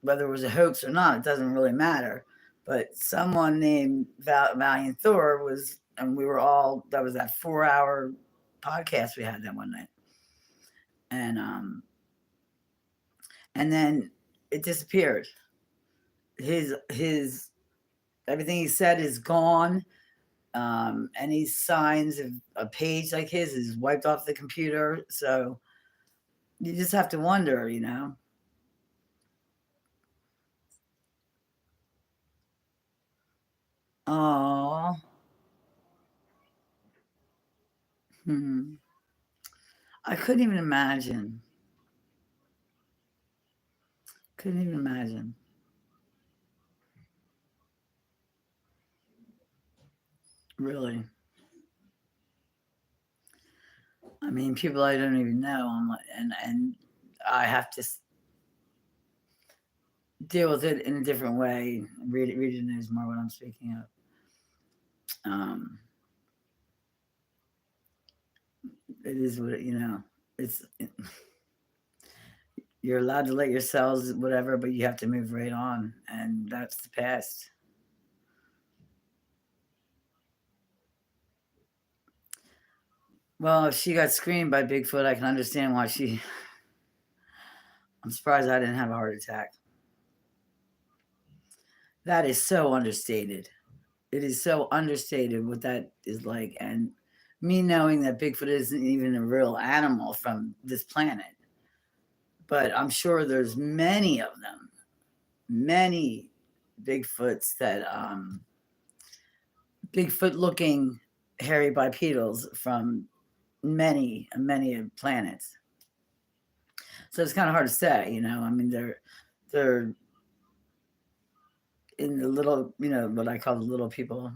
A: whether it was a hoax or not, it doesn't really matter. But someone named Valiant Thor was, and we were all, that was that 4-hour podcast we had that one night. And then it disappeared. His everything he said is gone. Any signs of a page like his is wiped off the computer. So you just have to wonder, you know. Oh. I couldn't even imagine. Couldn't even imagine. Really. I mean, people I don't even know, and I have to deal with it in a different way. Rita knows more what I'm speaking of. It is what you know. You're allowed to let yourselves whatever, but you have to move right on, and that's the past. Well, if she got screamed by Bigfoot, I can understand why she. I'm surprised I didn't have a heart attack. That is so understated. It is so understated what that is like, and me knowing that Bigfoot isn't even a real animal from this planet, but I'm sure there's many of them, many Bigfoots that Bigfoot-looking hairy bipedals from many planets. So it's kind of hard to say, you know. I mean, they're in the little, you know, what I call the little people,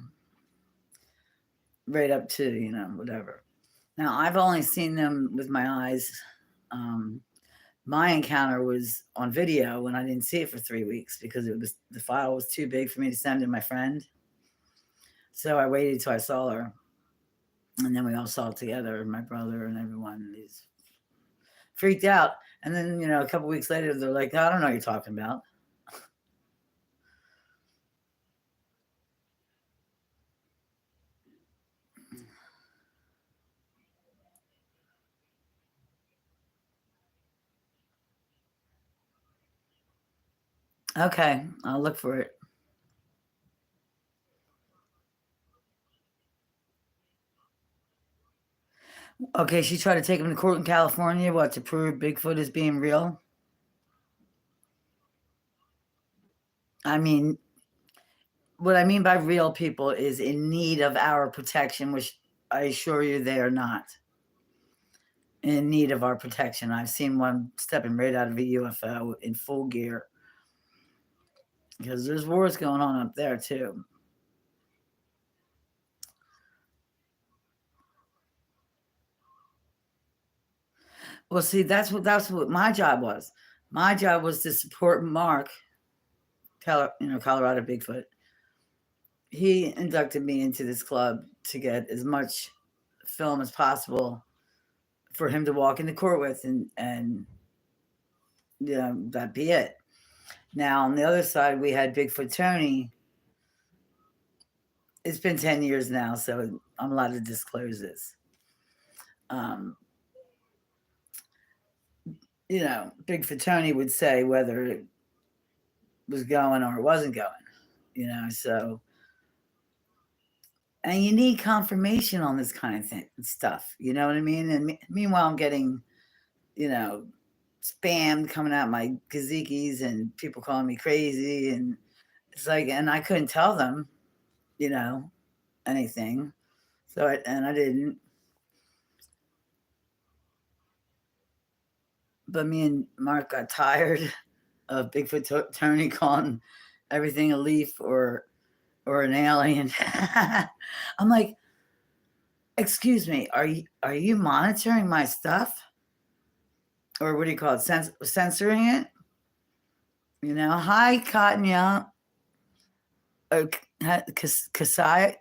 A: right up to, you know, whatever. Now, I've only seen them with my eyes. My encounter was on video, and I didn't see it for 3 weeks because the file was too big for me to send to my friend. So I waited till I saw her, and then we all saw it together, my brother and everyone. He's freaked out. And then, you know, a couple weeks later, they're like, I don't know what you're talking about. Okay, I'll look for it. Okay, she tried to take him to court in California, what, to prove Bigfoot is being real? I mean, what I mean by real people is in need of our protection, which I assure you they are not in need of our protection. I've seen one stepping right out of a UFO in full gear, because there's wars going on up there too. Well, see, that's what my job was. My job was to support Mark, Colorado Bigfoot. He inducted me into this club to get as much film as possible for him to walk into court with, and you know, that be it. Now on the other side, we had Bigfoot Tony. It's been 10 years now, so I'm allowed to disclose this. You know, Bigfoot Tony would say whether it was going or it wasn't going. You know, so, and you need confirmation on this kind of stuff. You know what I mean? And meanwhile, I'm getting, you know, spam coming out my gazikis and people calling me crazy, and it's like, and I couldn't tell them, anything. So I didn't. But me and Mark got tired of Bigfoot Tony calling everything a leaf or an alien. I'm like, excuse me, are you monitoring my stuff? Or what do you call it? Censoring it? Hi, Cotton Young. Or Casayo?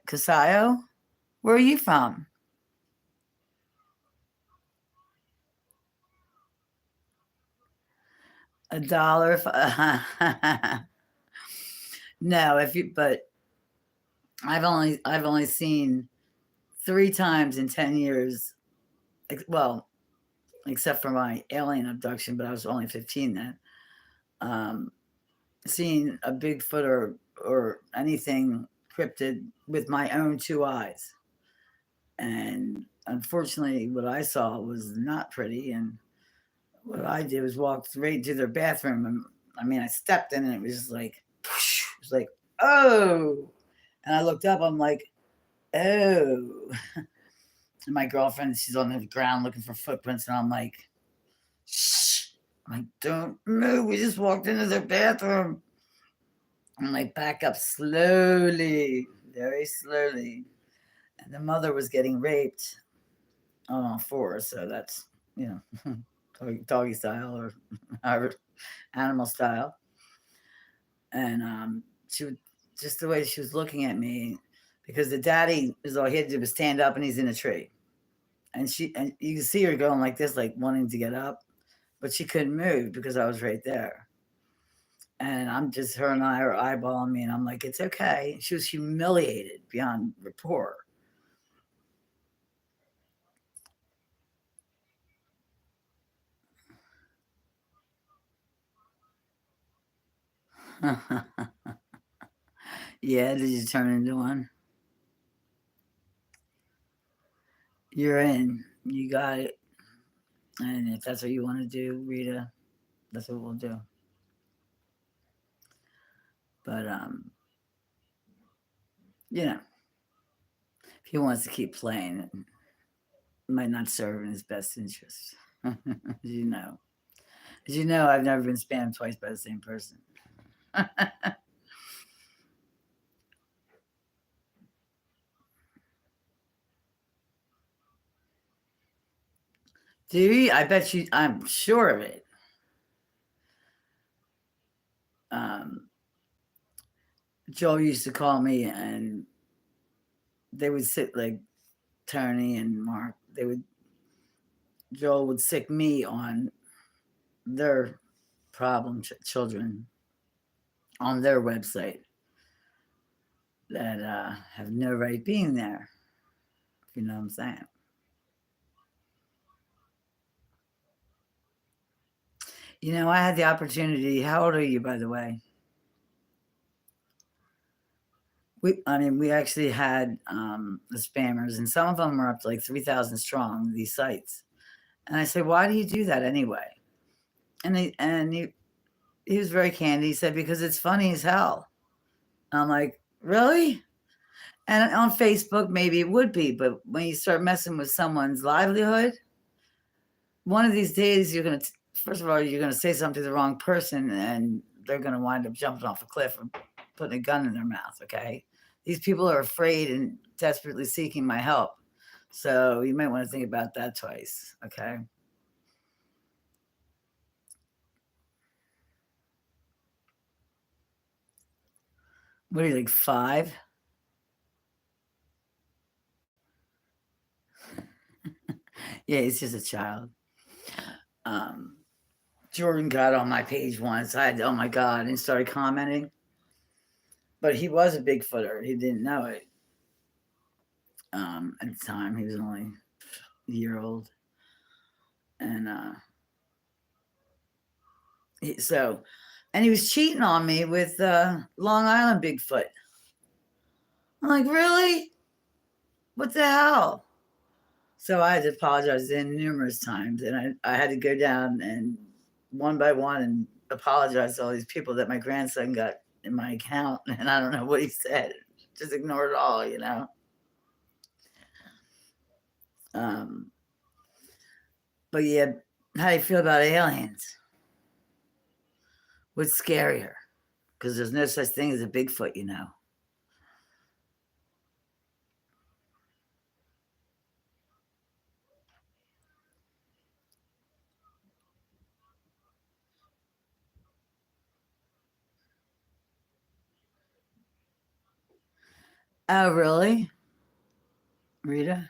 A: Where are you from? $1. No, but I've only seen 3 times in 10 years. Well, except for my alien abduction, but I was only 15 then. Seeing a Bigfoot or anything cryptid with my own 2 eyes. And unfortunately, what I saw was not pretty. And what I did was walk right into their bathroom. And I stepped in and it was just like, whoosh, it was like, oh. And I looked up, I'm like, oh. And my girlfriend, she's on the ground looking for footprints. And I'm like, shh. I'm like, don't move. We just walked into their bathroom. I'm like, back up slowly, very slowly. And the mother was getting raped on all fours. So that's, doggy style or animal style. And she would, just the way she was looking at me, because the daddy is all he had to do was stand up and he's in a tree. And you can see her going like this, like wanting to get up, but she couldn't move because I was right there. And her and I are eyeballing me, and I'm like, it's okay. She was humiliated beyond rapport. Yeah, did you turn into one? You're in. You got it. And if that's what you want to do, Rita, that's what we'll do. But if he wants to keep playing, it might not serve in his best interest. As you know. As you know, I've never been spammed twice by the same person. Do you? I bet you. I'm sure of it. Joel used to call me, and they would sit like Tony and Mark. Joel would sick me on their problem children on their website that have no right being there. If you know what I'm saying. I had the opportunity. How old are you, by the way? We actually had the spammers, and some of them are up to like 3,000 strong, these sites. And I said, why do you do that anyway? And he was very candid. He said, because it's funny as hell. I'm like, really? And on Facebook, maybe it would be, but when you start messing with someone's livelihood, one of these days first of all, you're going to say something to the wrong person, and they're going to wind up jumping off a cliff and putting a gun in their mouth, okay? These people are afraid and desperately seeking my help. So you might want to think about that twice, okay? What are you, like 5? Yeah, he's just a child. Jordan got on my page once. Oh my God, and started commenting. But he was a Bigfooter. He didn't know it. At the time, he was only a year old. And he was cheating on me with Long Island Bigfoot. I'm like, really? What the hell? So I had to apologize to him numerous times, and I had to go down and one by one and apologize to all these people that my grandson got in my account, and I don't know what he said. Just ignore it all, you know. But yeah, how do you feel about aliens? What's scarier? Because there's no such thing as a Bigfoot, you know. Oh, really? Rita?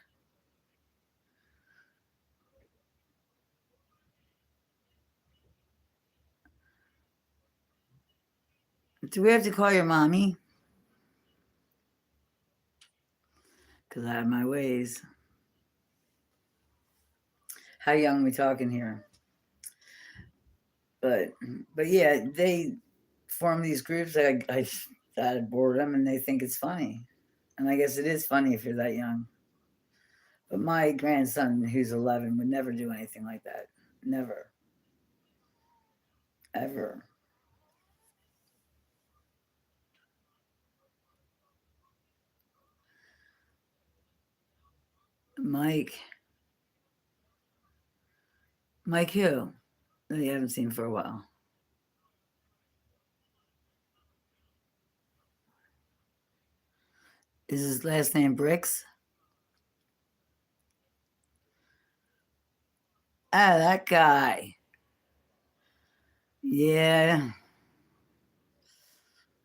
A: Do we have to call your mommy? Because I have my ways. How young are we talking here? But yeah, they form these groups. I out of boredom, and they think it's funny. And I guess it is funny if you're that young. But my grandson, who's 11, would never do anything like that. Never. Ever. Mike. Mike who? That you haven't seen for a while. Is his last name Bricks? Ah, that guy. Yeah.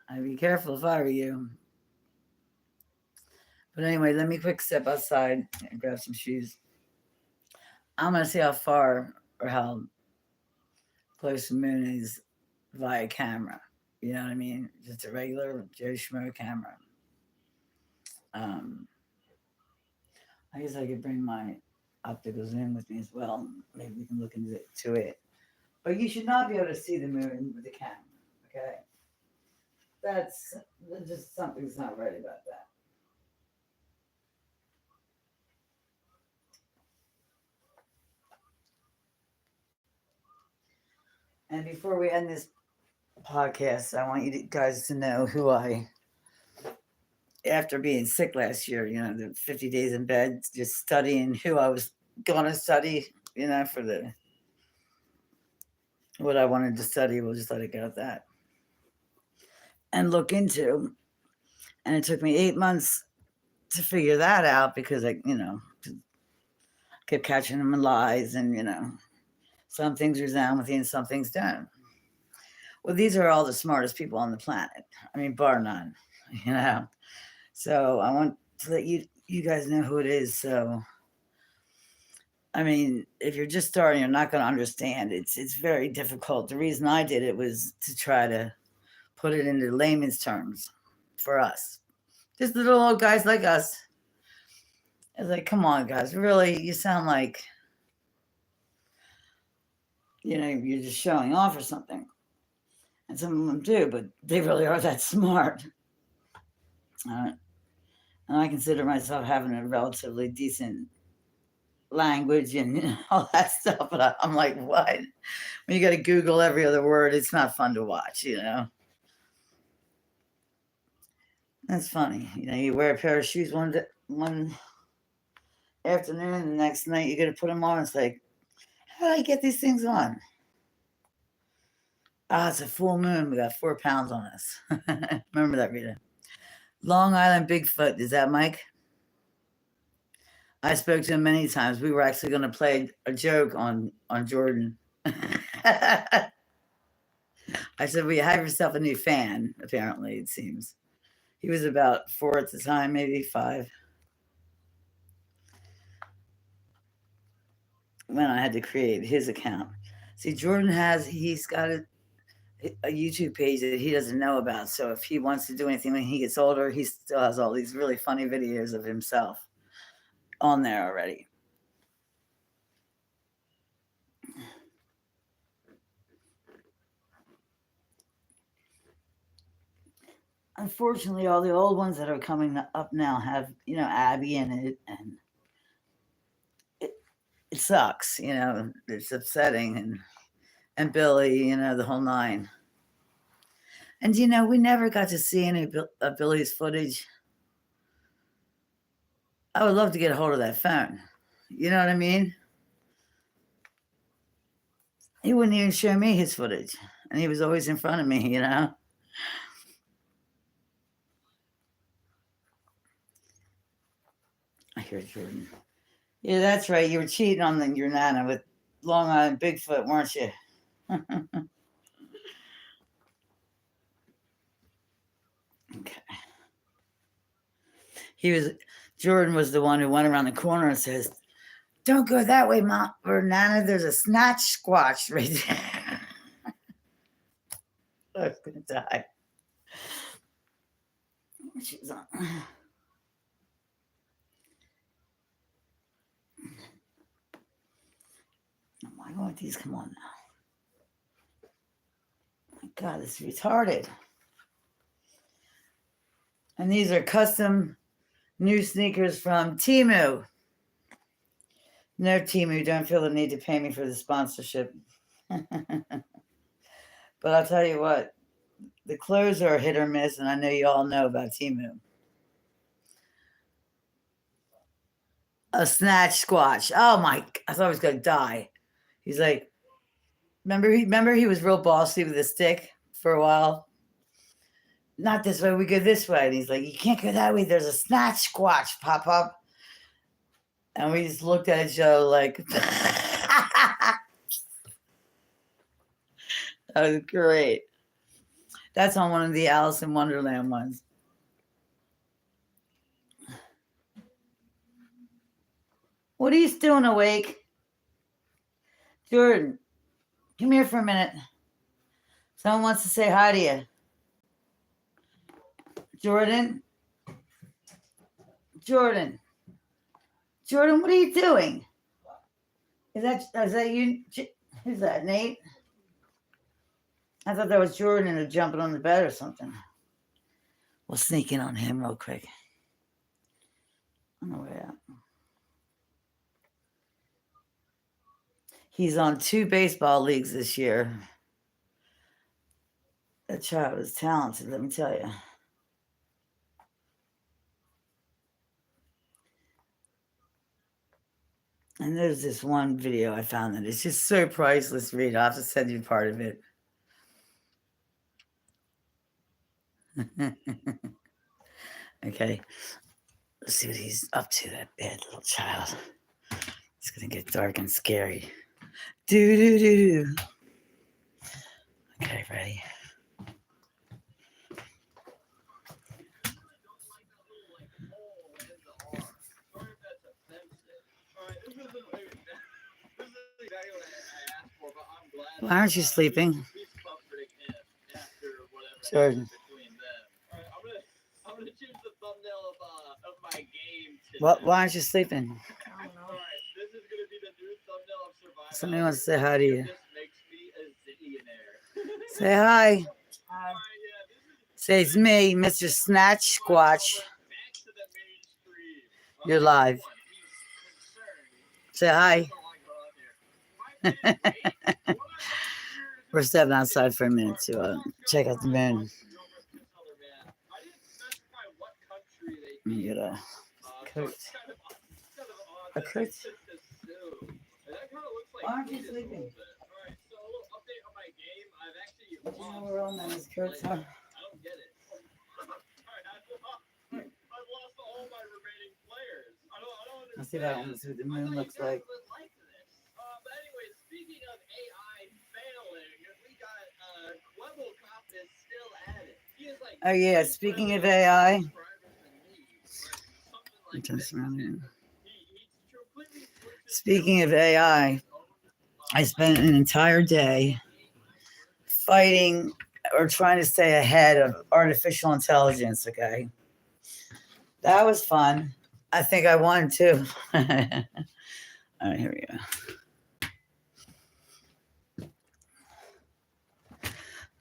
A: I'd be careful if I were you. But anyway, let me quick step outside and grab some shoes. I'm going to see how far or how close the moon is via camera. You know what I mean? Just a regular Joe Schmo camera. I guess I could bring my optical zoom with me as well. Maybe we can look into it. But you should not be able to see the moon with the camera. Okay, that's just something's not right about that. And before we end this podcast, I want you guys to know who after being sick last year, you know, the 50 days in bed, just studying who I was going to study, you know, for what I wanted to study. We'll just let it go at that. And look into. And it took me 8 months to figure that out because I, you know, kept catching them in lies, and, you know, some things resound with you and some things don't. Well, these are all the smartest people on the planet. I mean, bar none, you know. So I want to let you guys know who it is. So, I mean, if you're just starting, you're not going to understand. It's very difficult. The reason I did it was to try to put it into layman's terms for us, just little old guys like us. It's like, come on, guys, really, you sound like, you know, you're just showing off or something. And some of them do, but they really are that smart. And I consider myself having a relatively decent language and, you know, all that stuff. But I'm like, what? When you got to Google every other word, it's not fun to watch, you know. That's funny. You know, you wear a pair of shoes one afternoon, and the next night you got to put them on. It's like, how did I get these things on? Ah, it's a full moon. We got 4 pounds on us. Remember that, Rita? Long Island Bigfoot. Is that Mike? I spoke to him many times. We were actually going to play a joke on Jordan. I said, well, you have yourself a new fan, apparently, it seems. He was about 4 at the time, maybe 5. When I had to create his account. See, Jordan he's got a YouTube page that he doesn't know about. So if he wants to do anything when he gets older, he still has all these really funny videos of himself on there already. Unfortunately, all the old ones that are coming up now have, you know, Abby in it, and it sucks, you know, it's upsetting. and Billy, the whole nine. And we never got to see any of Billy's footage. I would love to get a hold of that phone. You know what I mean? He wouldn't even show me his footage. And he was always in front of me, I hear Jordan. Yeah, that's right. You were cheating on your Nana with Long Island Bigfoot, weren't you? Okay. Jordan was the one who went around the corner and says, "Don't go that way, Mom or Nana. There's a snatch squatch right there." I was gonna die. She's on. Why won't these come on now? Oh my God, this is retarded. And these are custom new sneakers from Temu. No, Temu, don't feel the need to pay me for the sponsorship. But I'll tell you what, the clothes are hit or miss, and I know you all know about Temu. A snatch squatch. Oh my! I thought I was gonna die. He's like, remember he was real bossy with a stick for a while. Not this way, we go this way. And he's like, you can't go that way. There's a snatch squatch pop up. And we just looked at each other like, that was great. That's on one of the Alice in Wonderland ones. What are you still awake? Jordan, come here for a minute. Someone wants to say hi to you. Jordan, what are you doing? Is that you? Who's that, Nate? I thought that was Jordan who jumping on the bed or something. We'll sneak in on him real quick. On the way out. He's on 2 baseball leagues this year. That child is talented, let me tell you. And there's this one video I found that it's just so priceless, Rita. I'll have to send you part of it. Okay. Let's see what he's up to, that bad little child. It's going to get dark and scary. Do. Okay, ready? Why aren't you sleeping? Jordan. I'm gonna choose the thumbnail of my game today. Why aren't you sleeping? I don't know. All right, this is gonna be the new thumbnail of Survivor. Somebody wants to say hi to you. This makes me a zillionaire. Say hi. Hi. Say it's me, Mr. Snatch Squatch. You're live. Say hi. We're stepping outside for a minute to check out the moon. Let me get a coat. A coat? Why aren't you sleeping? Do you know where all these coats are? I don't get it. I've lost all my remaining players. I don't understand. Let's see that one. See what the moon looks like. But anyway, speaking of AI failing, we got Quibble Cop is still at it. He is like, oh yeah, speaking of AI. Speaking of AI, I spent an entire day fighting or trying to stay ahead of artificial intelligence, okay? That was fun. I think I won too. All right, here we go.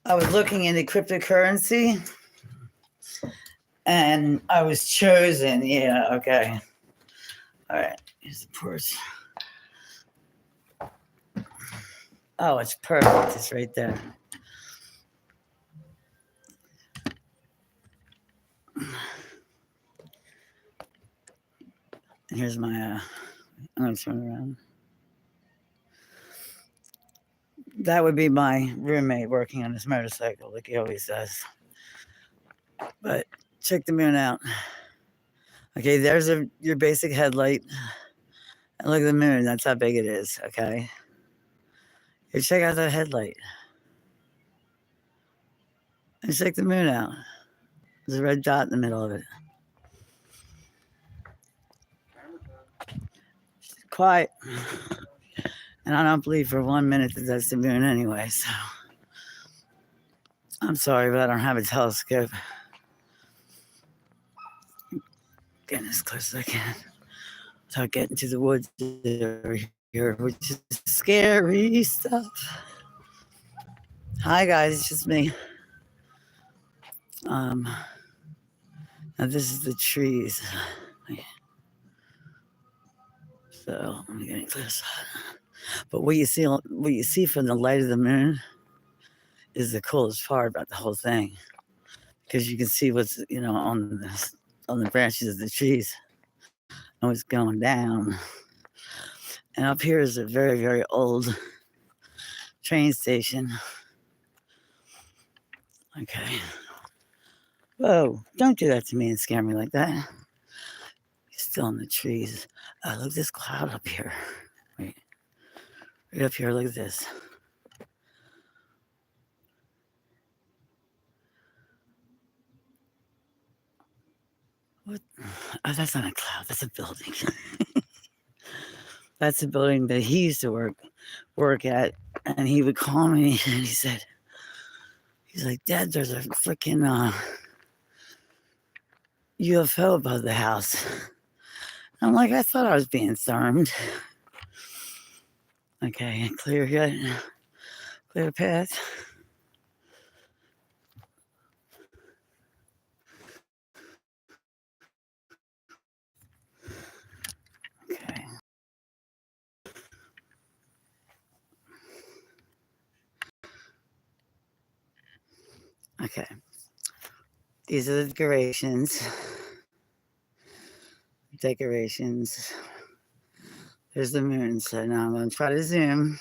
A: I was looking into cryptocurrency and I was chosen. Yeah, okay. All right, here's the purse. Oh, it's perfect. It's right there. Here's my, I'm going to turn around. That would be my roommate working on his motorcycle like he always does. But check the moon out. Okay, there's your basic headlight. And look at the moon. That's how big it is, okay? Here, check out that headlight. And check the moon out. There's a red dot in the middle of it. Quiet. And I don't believe for 1 minute that that's the moon anyway, so. I'm sorry, but I don't have a telescope. Getting as close as I can without getting to the woods over here, which is scary stuff. Hi guys, it's just me. Now this is the trees. So I'm getting close. But what you see from the light of the moon is the coolest part about the whole thing, because you can see what's on the branches of the trees and what's going down. And up here is a very, very old train station. Okay. Whoa, don't do that to me and scare me like that. You're still in the trees. Look at this cloud up here. Wait. Right up here, look at this. What? Oh, that's not a cloud, that's a building. That's a building that he used to work at, and he would call me and he's like, Dad, there's a freaking UFO above the house. I'm like, I thought I was being stormed. Okay, clear path. Okay. Okay. These are the decorations. There's the moon. So now I'm going to try to zoom.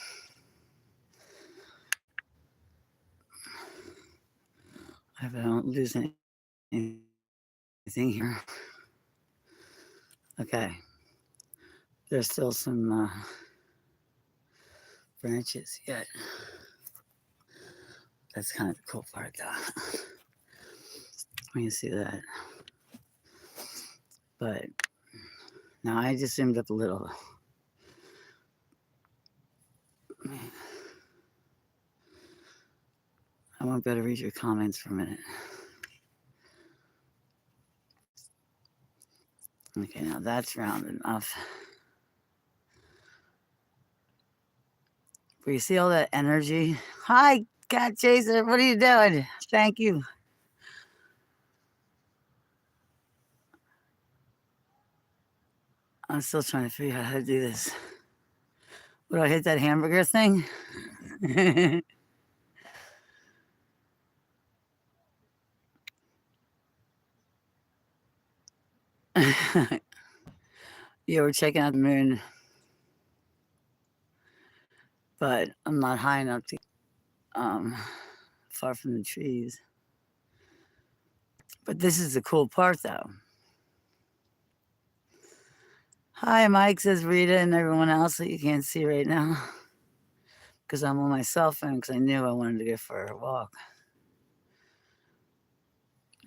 A: I hope I don't lose anything here. Okay. There's still some branches yet. That's kind of the cool part, though. You can see that. But now I just zoomed up a little. I won't be able to read your comments for a minute. Okay, now that's round enough. But you see all that energy? Hi, Catchaser. What are you doing? Thank you. I'm still trying to figure out how to do this. Would I hit that hamburger thing? Yeah, we're checking out the moon. But I'm not high enough to far from the trees. But this is the cool part, though. Hi, Mike, says Rita, and everyone else that you can't see right now. Because I'm on my cell phone, because I knew I wanted to go for a walk.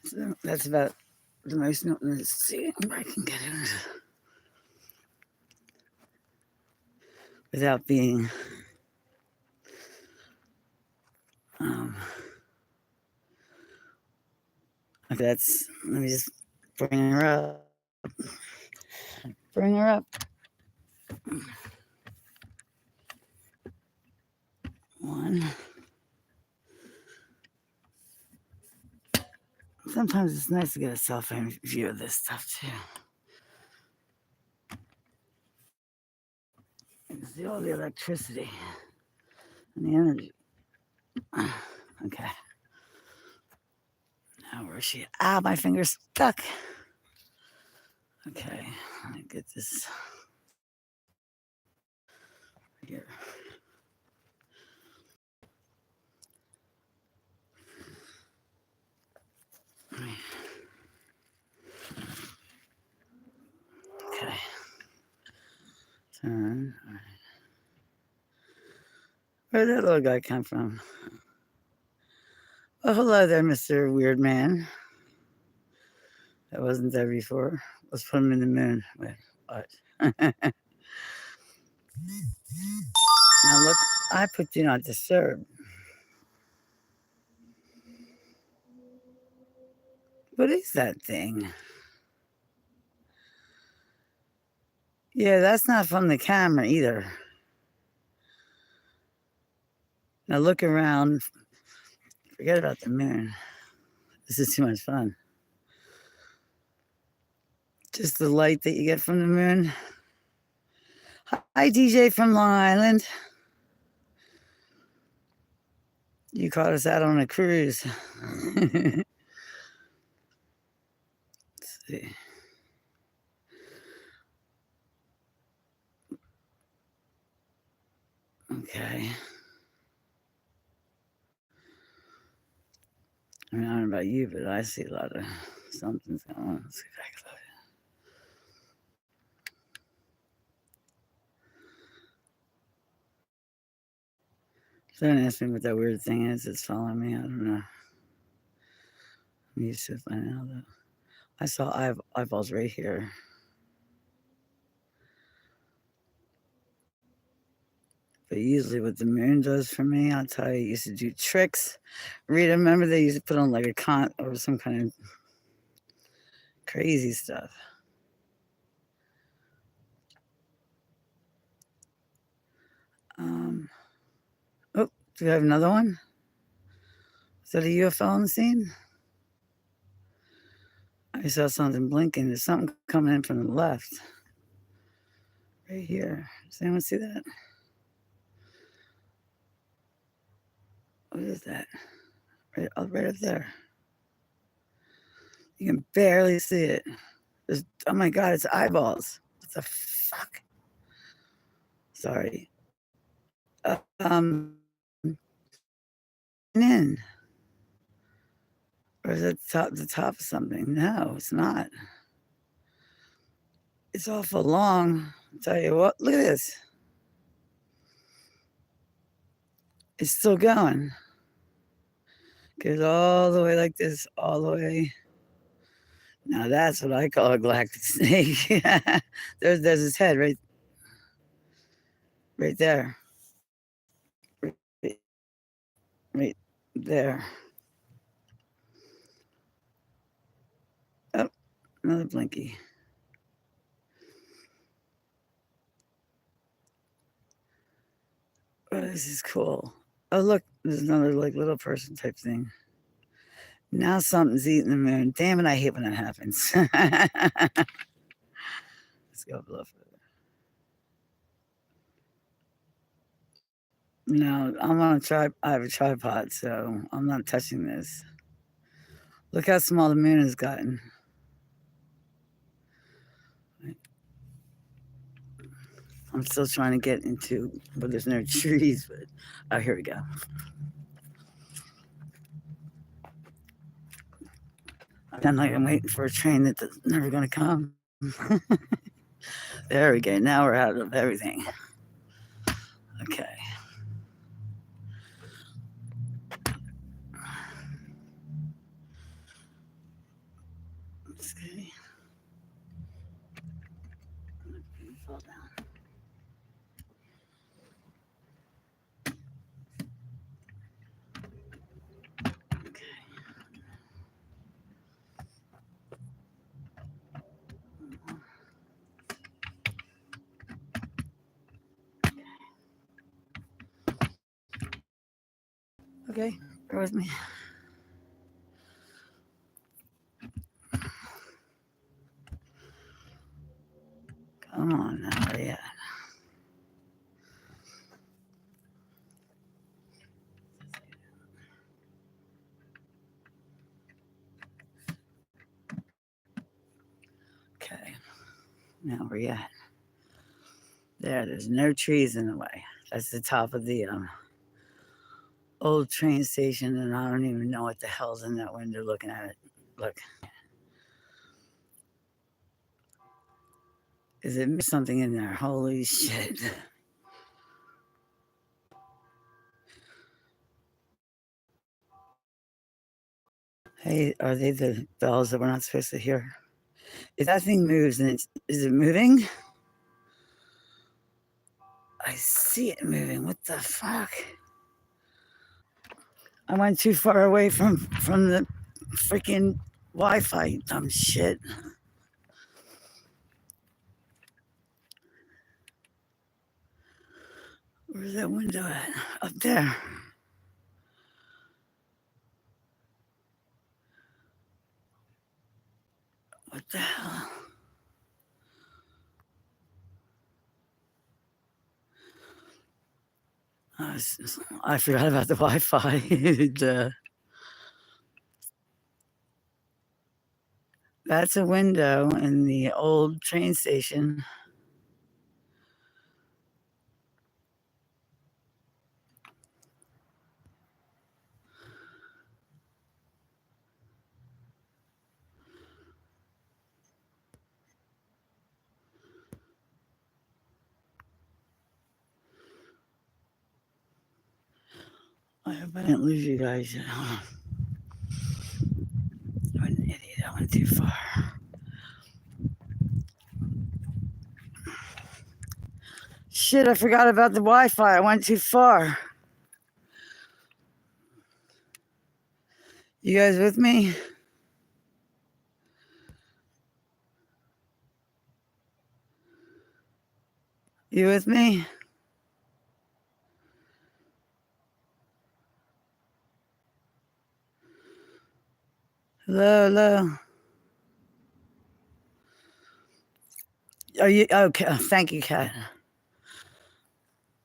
A: So that's about the most. Let's see if I can get it without being. Okay, let me just bring her up. Bring her up. One. Sometimes it's nice to get a cell phone view of this stuff too. You can see all the electricity. and the energy. Okay. Now where is she? Ah, my finger's stuck. Okay, let me get this here. Okay. Turn. All right. Where'd that little guy come from? Oh, hello there, Mr. Weird Man. That wasn't there before. Let's put him in the moon. Wait, what? Now look, I put do not disturb. What is that thing? Yeah, that's not from the camera either. Now look around. Forget about the moon. This is too much fun. Just the light that you get from the moon. Hi, DJ from Long Island. You caught us out on a cruise. Let's see. Okay. I mean, I don't know about you, but I see a lot of something's going on. Let's see if I can look. Don't ask me what that weird thing is that's following me. I don't know. I'm used to it by now, though. I saw eyeballs right here. But usually what the moon does for me, I'll tell you, it used to do tricks. Rita, remember they used to put on like a con or some kind of crazy stuff. Oh, do we have another one? Is that a UFO on the scene? I saw something blinking. There's something coming in from the left. Right here. Does anyone see that? What is that? Right up there. You can barely see it. Oh my God, it's eyeballs. What the fuck? Sorry. In. Or is it the top of something? No, it's not. It's awful long. I'll tell you what, look at this. It's still going. Goes all the way like this, all the way. Now that's what I call a galactic snake. there's his head right there. Right there. Oh, another blinky. Oh, this is cool. Oh, look, there's another like little person type thing. Now something's eating the moon. Damn it, I hate when that happens. Let's go below further. No, I'm on a tripod. I have a tripod, so I'm not touching this. Look how small the moon has gotten. I'm still trying to get into, but there's no trees. But oh, here we go. I'm like I'm waiting for a train that's never gonna come. There we go. Now we're out of everything. Okay. Let's see. Fall down. Okay. Okay, bear with me. Come on now, where you at? Now where you at? There's no trees in the way. That's the top of the old train station, and I don't even know what the hell's in that window looking at it. Look. Is it something in there? Holy shit. Hey, are they the bells that we're not supposed to hear? If that thing moves, and is it moving? I see it moving. What the fuck? I went too far away from the freaking Wi-Fi, dumb shit. Where's that window at? Up there. What the hell? I forgot about the Wi-Fi. That's a window in the old train station. I hope I didn't lose you guys. I'm an idiot. I went too far. Shit, I forgot about the Wi-Fi. I went too far. You guys with me? You with me? Hello, hello. Are you okay? Oh, thank you, Kat.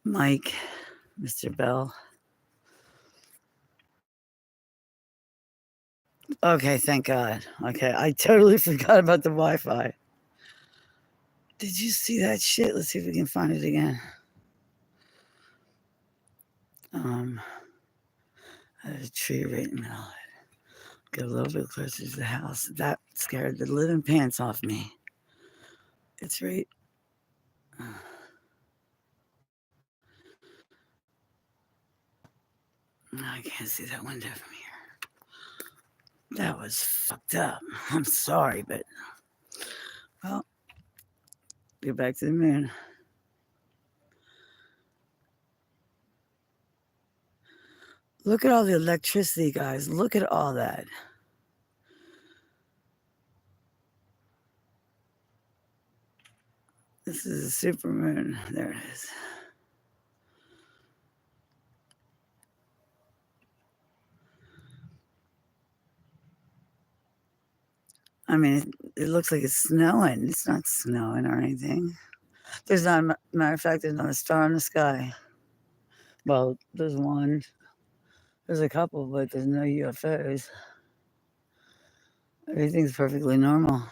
A: Mike, Mr. Bell. Okay, thank God. Okay, I totally forgot about the Wi-Fi. Did you see that shit? Let's see if we can find it again. There's a tree right in the middle of it. Get a little bit closer to the house. That scared the living pants off me. It's right. I can't see that window from here. That was fucked up. I'm sorry, but well, get back to the moon. Look at all the electricity, guys. Look at all that. This is a super moon. There it is. I mean, it looks like it's snowing. It's not snowing or anything. There's not, matter of fact, there's not a star in the sky. Well, there's one. There's a couple, but there's no UFOs. Everything's perfectly normal.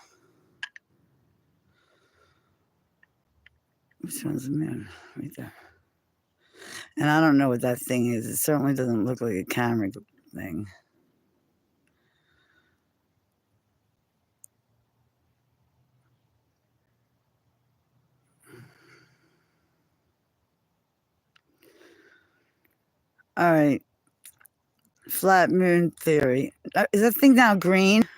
A: Which one's the moon? Right there. And I don't know what that thing is. It certainly doesn't look like a camera thing. All right. Flat moon theory. Is that thing now green?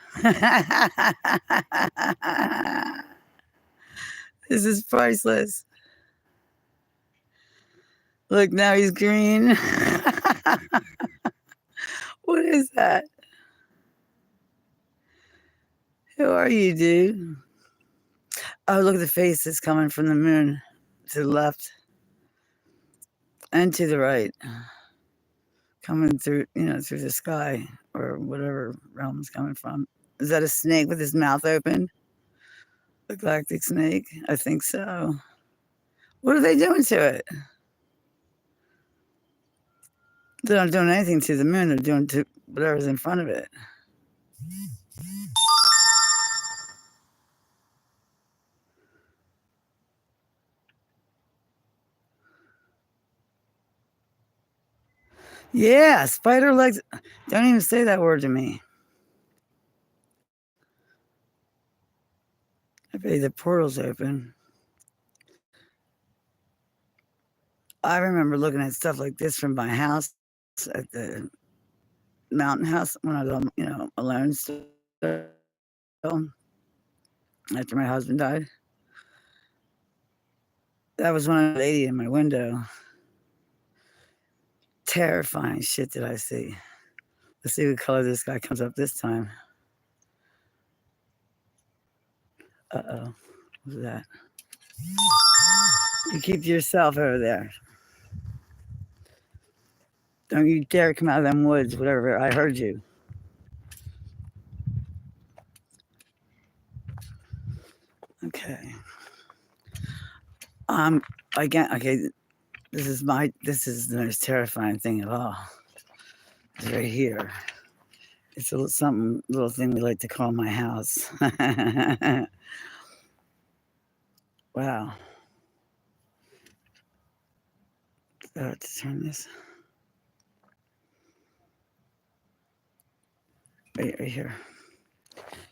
A: This is priceless. Look, now he's green. What is that? Who are you, dude? Oh, look at the face that's coming from the moon to the left and to the right. Coming through, through the sky or whatever realm it's coming from. Is that a snake with his mouth open? The galactic snake? I think so. What are they doing to it? They're not doing anything to the moon. They're doing to whatever's in front of it. Yeah, spider legs. Don't even say that word to me. I bet the portal's open. I remember looking at stuff like this from my house at the mountain house when I was, alone still after my husband died. That was one lady in my window. Terrifying shit that I see. Let's see what color this guy comes up this time. Uh-oh. What's that? You keep to yourself over there. Don't you dare come out of them woods, whatever. I heard you. Okay. Again, okay, this is the most terrifying thing of all. It's right here. It's a little thing we like to call my house. Wow. To turn this. Right here.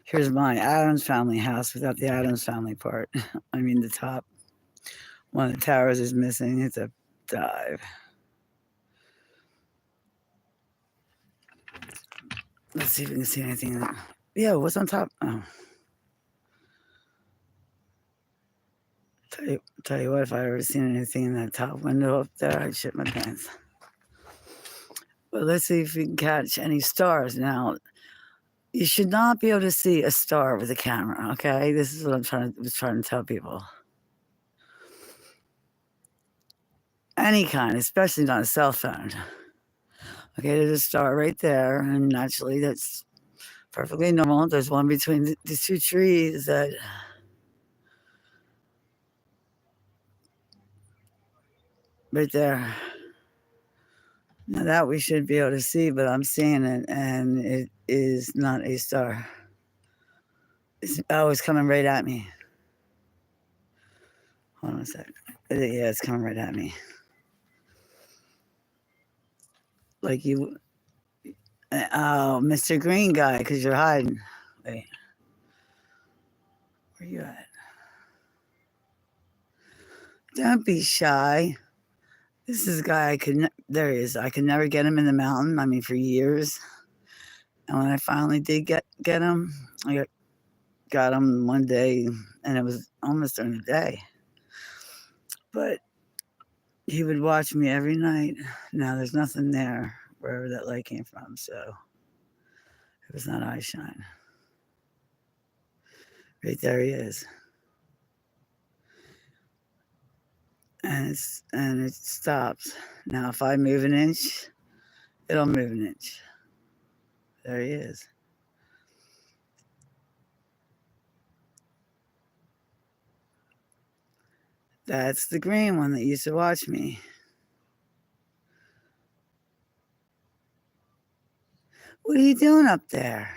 A: Here's my Addams family house without the Addams family part. I mean the top. One of the towers is missing. It's a dive. Let's see if we can see anything. Yeah, what's on top? Oh. Tell you what, if I ever seen anything in that top window up there, I'd shit my pants. Well, let's see if we can catch any stars. Now, you should not be able to see a star with a camera, okay? This is what I was trying to tell people. Any kind, especially not a cell phone. Okay, there's a star right there, and naturally that's perfectly normal. There's one between these two trees that right there. Now that we should be able to see, but I'm seeing it, and it is not a star. It's coming right at me. Hold on a sec. Yeah, it's coming right at me. Like you, oh, Mr. Green guy, because you're hiding. Wait, where you at? Don't be shy. This is a guy there he is. I could never get him in the mountain. I mean, for years. And when I finally did get him, I got him one day, and it was almost during the day. But he would watch me every night. Now there's nothing there wherever that light came from, so it was not eye shine. Right there he is. And it stops. Now if I move an inch, it'll move an inch. There he is. That's the green one that used to watch me. What are you doing up there?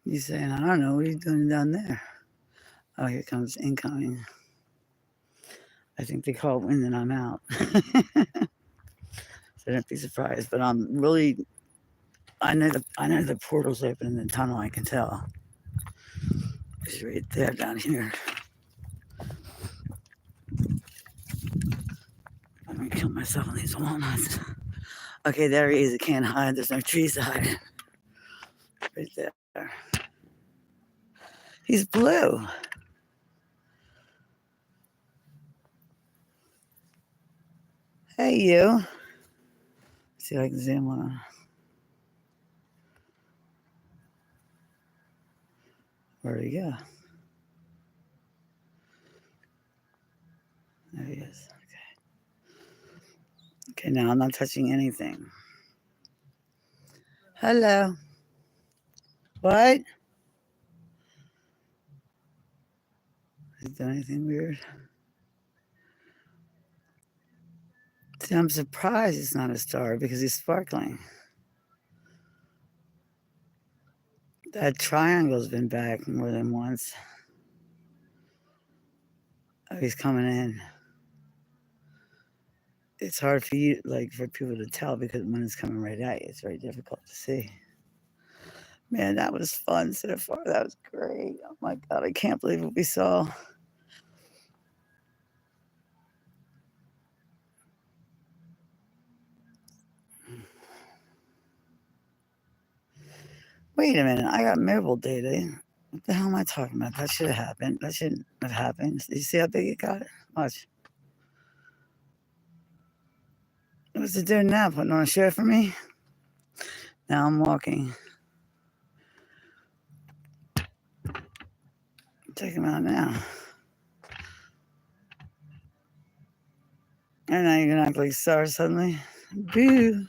A: He's saying, I don't know, what are you doing down there? Oh, here comes incoming. I think they call it wind and I'm out. So don't be surprised. But I'm really, I know the portal's open in the tunnel, I can tell. It's right there down here. I'm gonna kill myself on these walnuts. Okay, there he is. I can't hide. There's no trees to hide in. Right there. He's blue. Hey, you. Let's see if I can zoom on. Where'd he go? There he is. Okay, now I'm not touching anything. Hello. What? Has he done anything weird? See, I'm surprised it's not a star because he's sparkling. That triangle's been back more than once. Oh, he's coming in. it's hard for you, like for people to tell because when it's coming right at you, it's very difficult to see. Man, that was fun so far. That was great. Oh my God, I can't believe what we saw. Wait a minute, I got mobile data. What the hell am I talking about? That should have happened. That shouldn't have happened. You see how big it got? Watch. What's it doing now? Putting on a show for me? Now I'm walking. Check him out now. And now you're gonna act like star suddenly. Boo.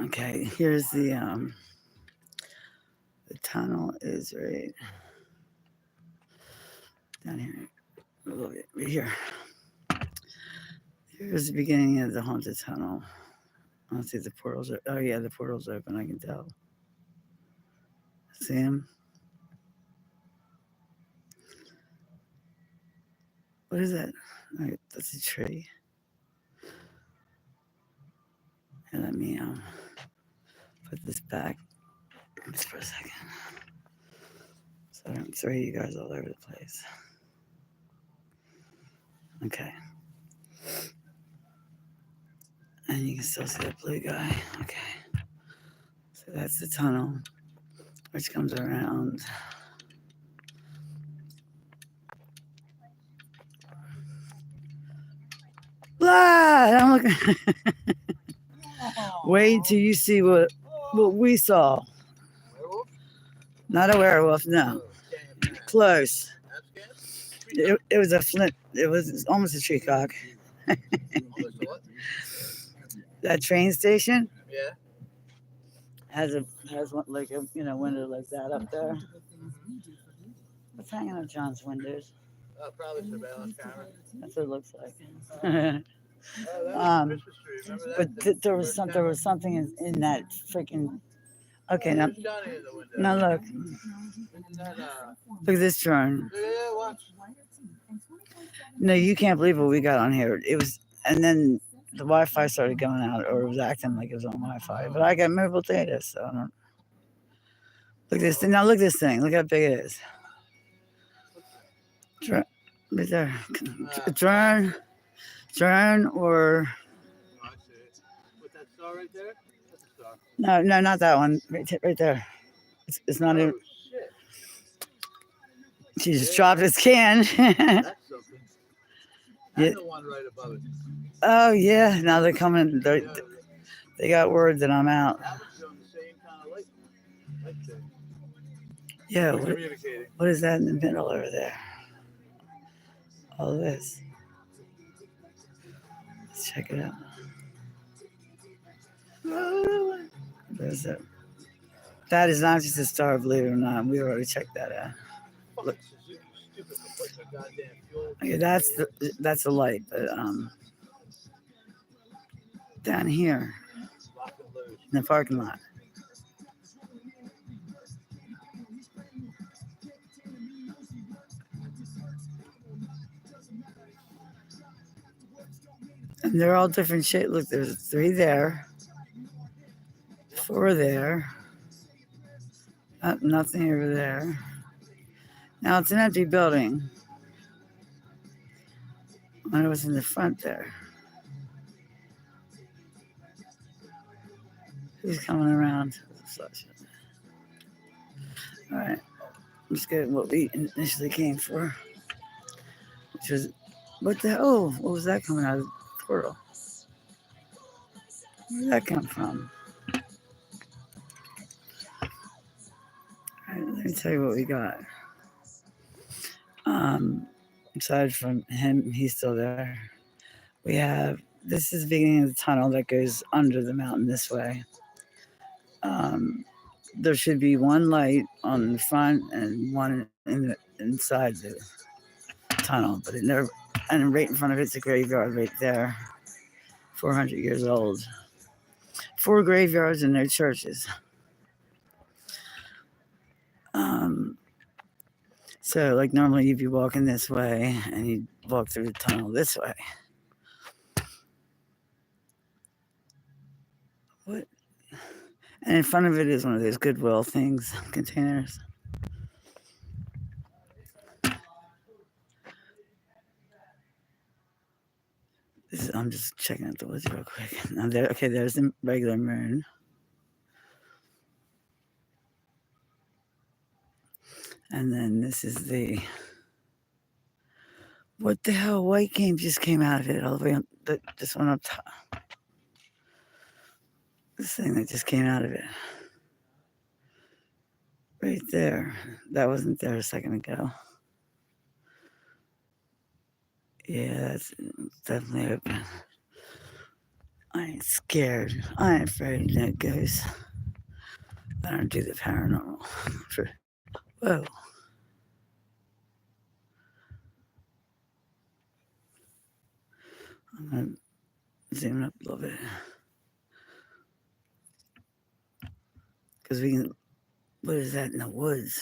A: Okay, here's the tunnel is right down here. A little bit right here. Here's the beginning of the haunted tunnel. Let's see if the portals are. Oh yeah, the portal's open. I can tell. See him? What is that? Oh, that's a tree. And let me put this back just for a second, so I don't throw you guys all over the place. Okay. And you can still see that blue guy. Okay. So that's the tunnel, which comes around. Blah! I'm looking. Wait till you see what we saw. Not a werewolf, no. Close. It was a flint. It was almost a tree cock. That train station.
B: Yeah.
A: Has one like a window like that up there. What's hanging on John's windows?
B: Probably surveillance camera.
A: That's what it looks like. But there was something in that freaking. Okay, now look. Look at this drone.
B: Yeah, watch.
A: No, you can't believe what we got on here. It was, and then the Wi-Fi started going out, or it was acting like it was on Wi-Fi. But I got mobile data, so I don't. Look at this thing. Now look at this thing. Look how big it is. Right there. Drone or.
B: With that star right there? That's a star.
A: No, not that one. Right there. It's not even.
B: Shit.
A: She just dropped his can.
B: That's something. And the one right above it.
A: Oh yeah. Now they're coming. They got word that I'm out.
B: That was showing the same kind of light thing.
A: Yeah. What is that in the middle over there? All this. Let's check it out. There's that. That is not just a star, believe it or not. We already checked that out. Look. Okay, that's the light, but down here in the parking lot. And they're all different shapes. Look, there's 3 there, 4 there, nothing over there. Now it's an empty building. I wonder what's in the front there. Who's coming around? All right, let's get what we initially came for, which was what was that coming out of the portal? Where did that come from? All right, let me tell you what we got. Aside from him, he's still there. We have, this is the beginning of the tunnel that goes under the mountain this way. There should be 1 light on the front and 1 inside the tunnel, but and right in front of it's a graveyard right there, 400 years old. 4 graveyards and no churches. So, like, normally you'd be walking this way and you'd walk through the tunnel this way. What? And in front of it is one of those Goodwill things, containers. I'm just checking out the woods real quick. Now there, okay, there's the regular moon. And then this is the... What the hell? White game just came out of it all the way on this one up top. This thing that just came out of it. Right there. That wasn't there a second ago. Yeah, that's definitely open. I ain't scared. I ain't afraid of that ghost. I don't do the paranormal. Whoa. I'm going to zoom up a little bit. Because we can... What is that in the woods?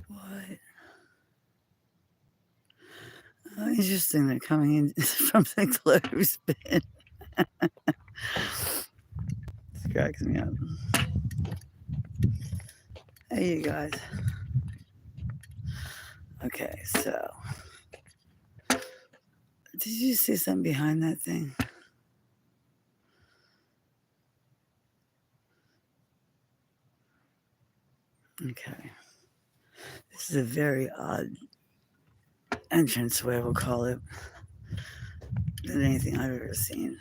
A: What? Oh, interesting. They're coming in from the clothespin. This cracks me up. Hey, you guys. Okay, so. Did you see something behind that thing? Okay. This is a very odd entranceway, we'll call it, than anything I've ever seen.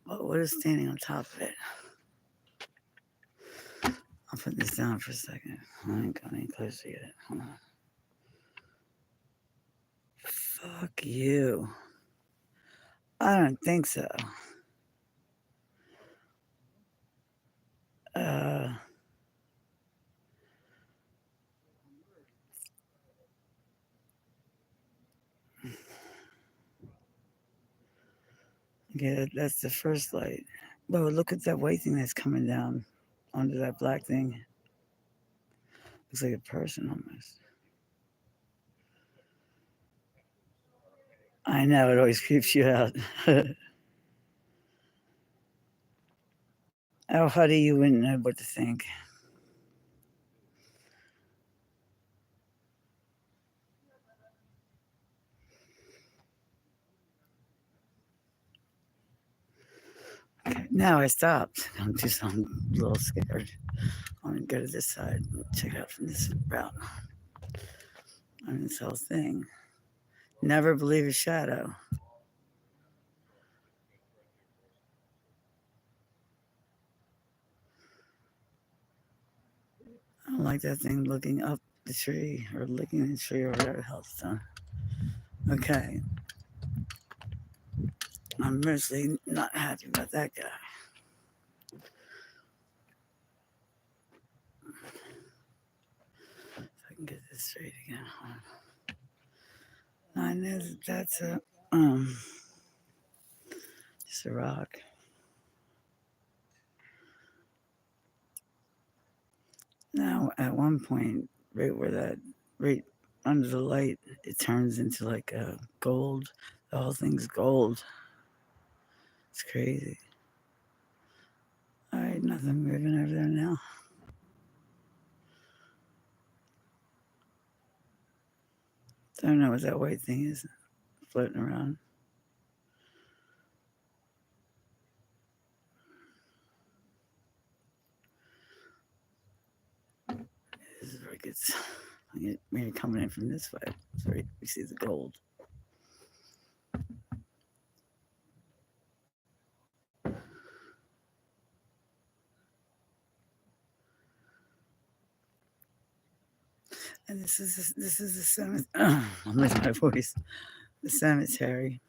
A: But what is standing on top of it? I'll put this down for a second. I ain't got any closer yet. Hold on. Fuck you. I don't think so. Yeah, that's the first light. Whoa, look at that white thing that's coming down onto that black thing. Looks like a person almost. I know, it always creeps you out. Oh, honey, you wouldn't know what to think. Okay, now I stopped. I'm a little scared. I'm gonna go to this side and check it out from this route. I mean, this whole thing. Never believe a shadow. I don't like that thing looking up the tree or licking the tree or whatever the hell it's done. Okay. I'm mostly not happy about that guy. If I can get this straight again. I know that that's just a rock. Now, at one point, right under the light, it turns into like a gold. The whole thing's gold. It's crazy. All right, nothing moving over there now. Don't know what that white thing is floating around. This is where it gets. Maybe coming in from this way. So we see the gold. And this is the cemetery. I'm losing my voice. The cemetery.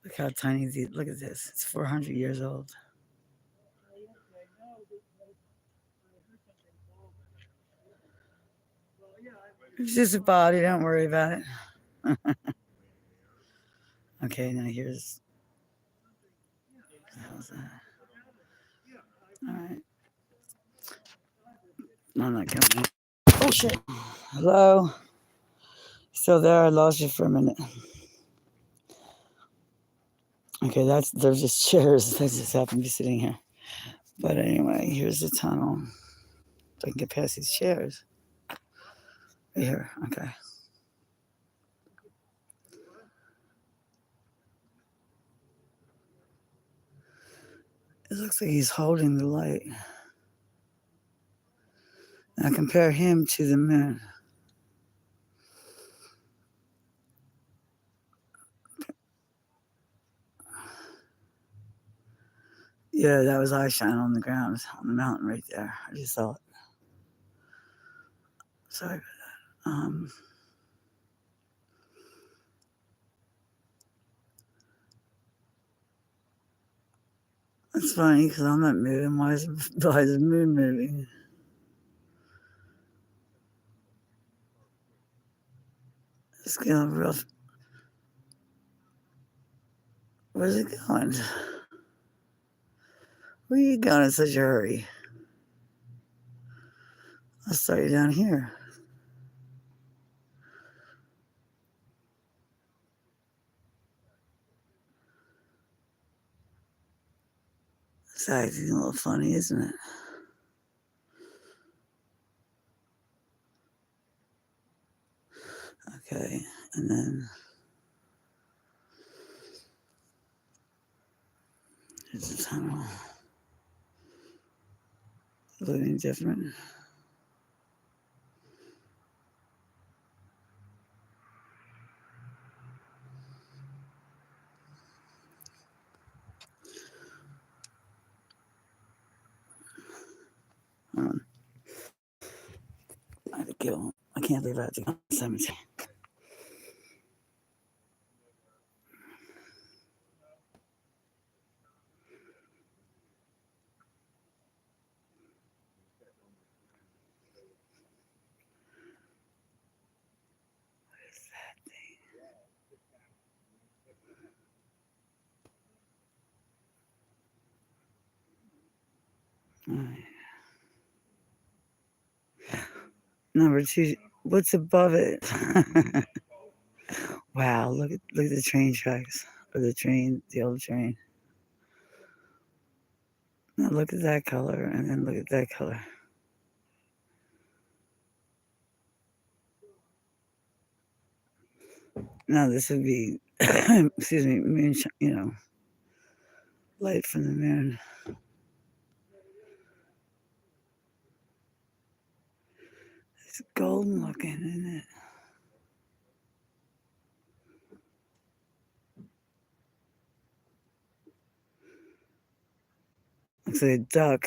A: Look how tiny look at this. It's 400 years old. It's just a body. Don't worry about it. Okay, now here's. What the hell's that? All right. I'm not coming. Oh shit. Hello. Still there? I lost you for a minute. Okay, they're just chairs. They just happen to be sitting here. But anyway, here's the tunnel. So I can get past these chairs. Right here. Okay. It looks like he's holding the light. Now compare him to the moon. Yeah, that was eye shine on the ground, on the mountain right there. I just saw it. Sorry about that. It's funny because I'm not moving. Why is the moon moving? It's getting real. Where's it going? Where are you going in such a hurry? I'll start you down here. It's acting a little funny, isn't it? Okay, and then here's the tunnel. Looking different. I had to kill. I can't believe I had to go to the cemetery. All right. Number 2. What's above it? Wow! Look at the train tracks, or the old train. Now look at that color, and then look at that color. Now this would be, excuse me, moon. Light from the moon. It's golden looking, isn't it? Looks like a duck.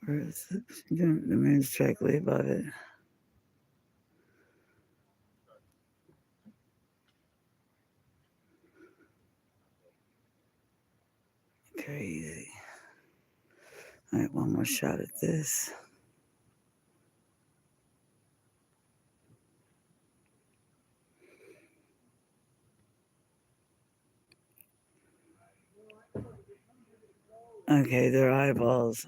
A: Where is it? The moon's directly above it. Crazy. All right, one more shot at this. Okay, their eyeballs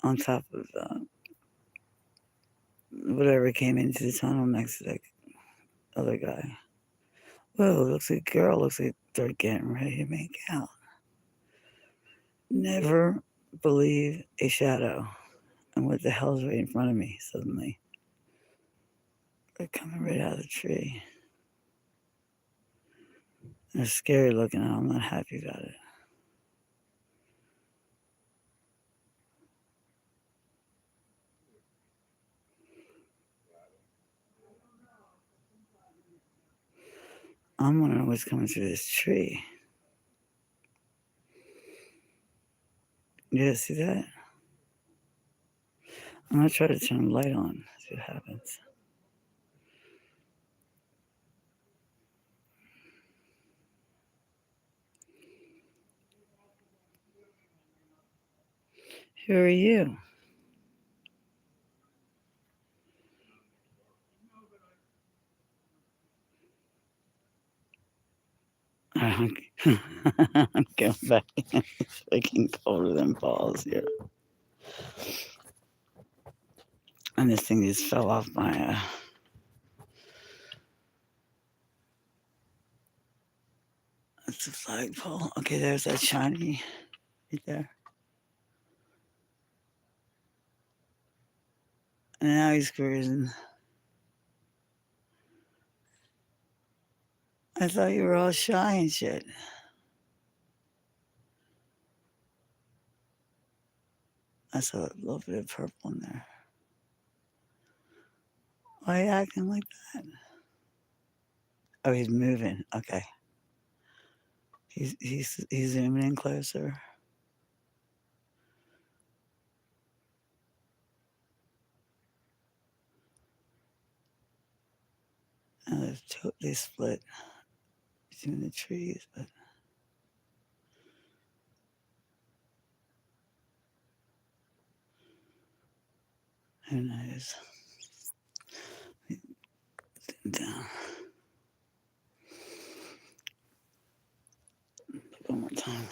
A: on top of whatever came into the tunnel next to that other guy. Whoa, looks like a girl. Looks like they're getting ready to make out. Never believe a shadow. And what the hell's right in front of me suddenly? They're coming right out of the tree. They're scary looking. I'm not happy about it. I'm wondering what's coming through this tree. You guys see that? I'm gonna try to turn the light on, see what happens. Who are you? I'm going back. It's freaking colder than balls here. And this thing just fell off my. That's a flagpole. Okay, there's that shiny right there. And now he's cruising. I thought you were all shy and shit. I saw a little bit of purple in there. Why are you acting like that? Oh, he's moving. Okay. He's zooming in closer. And they've totally split between the trees, but who knows? Down. One more time.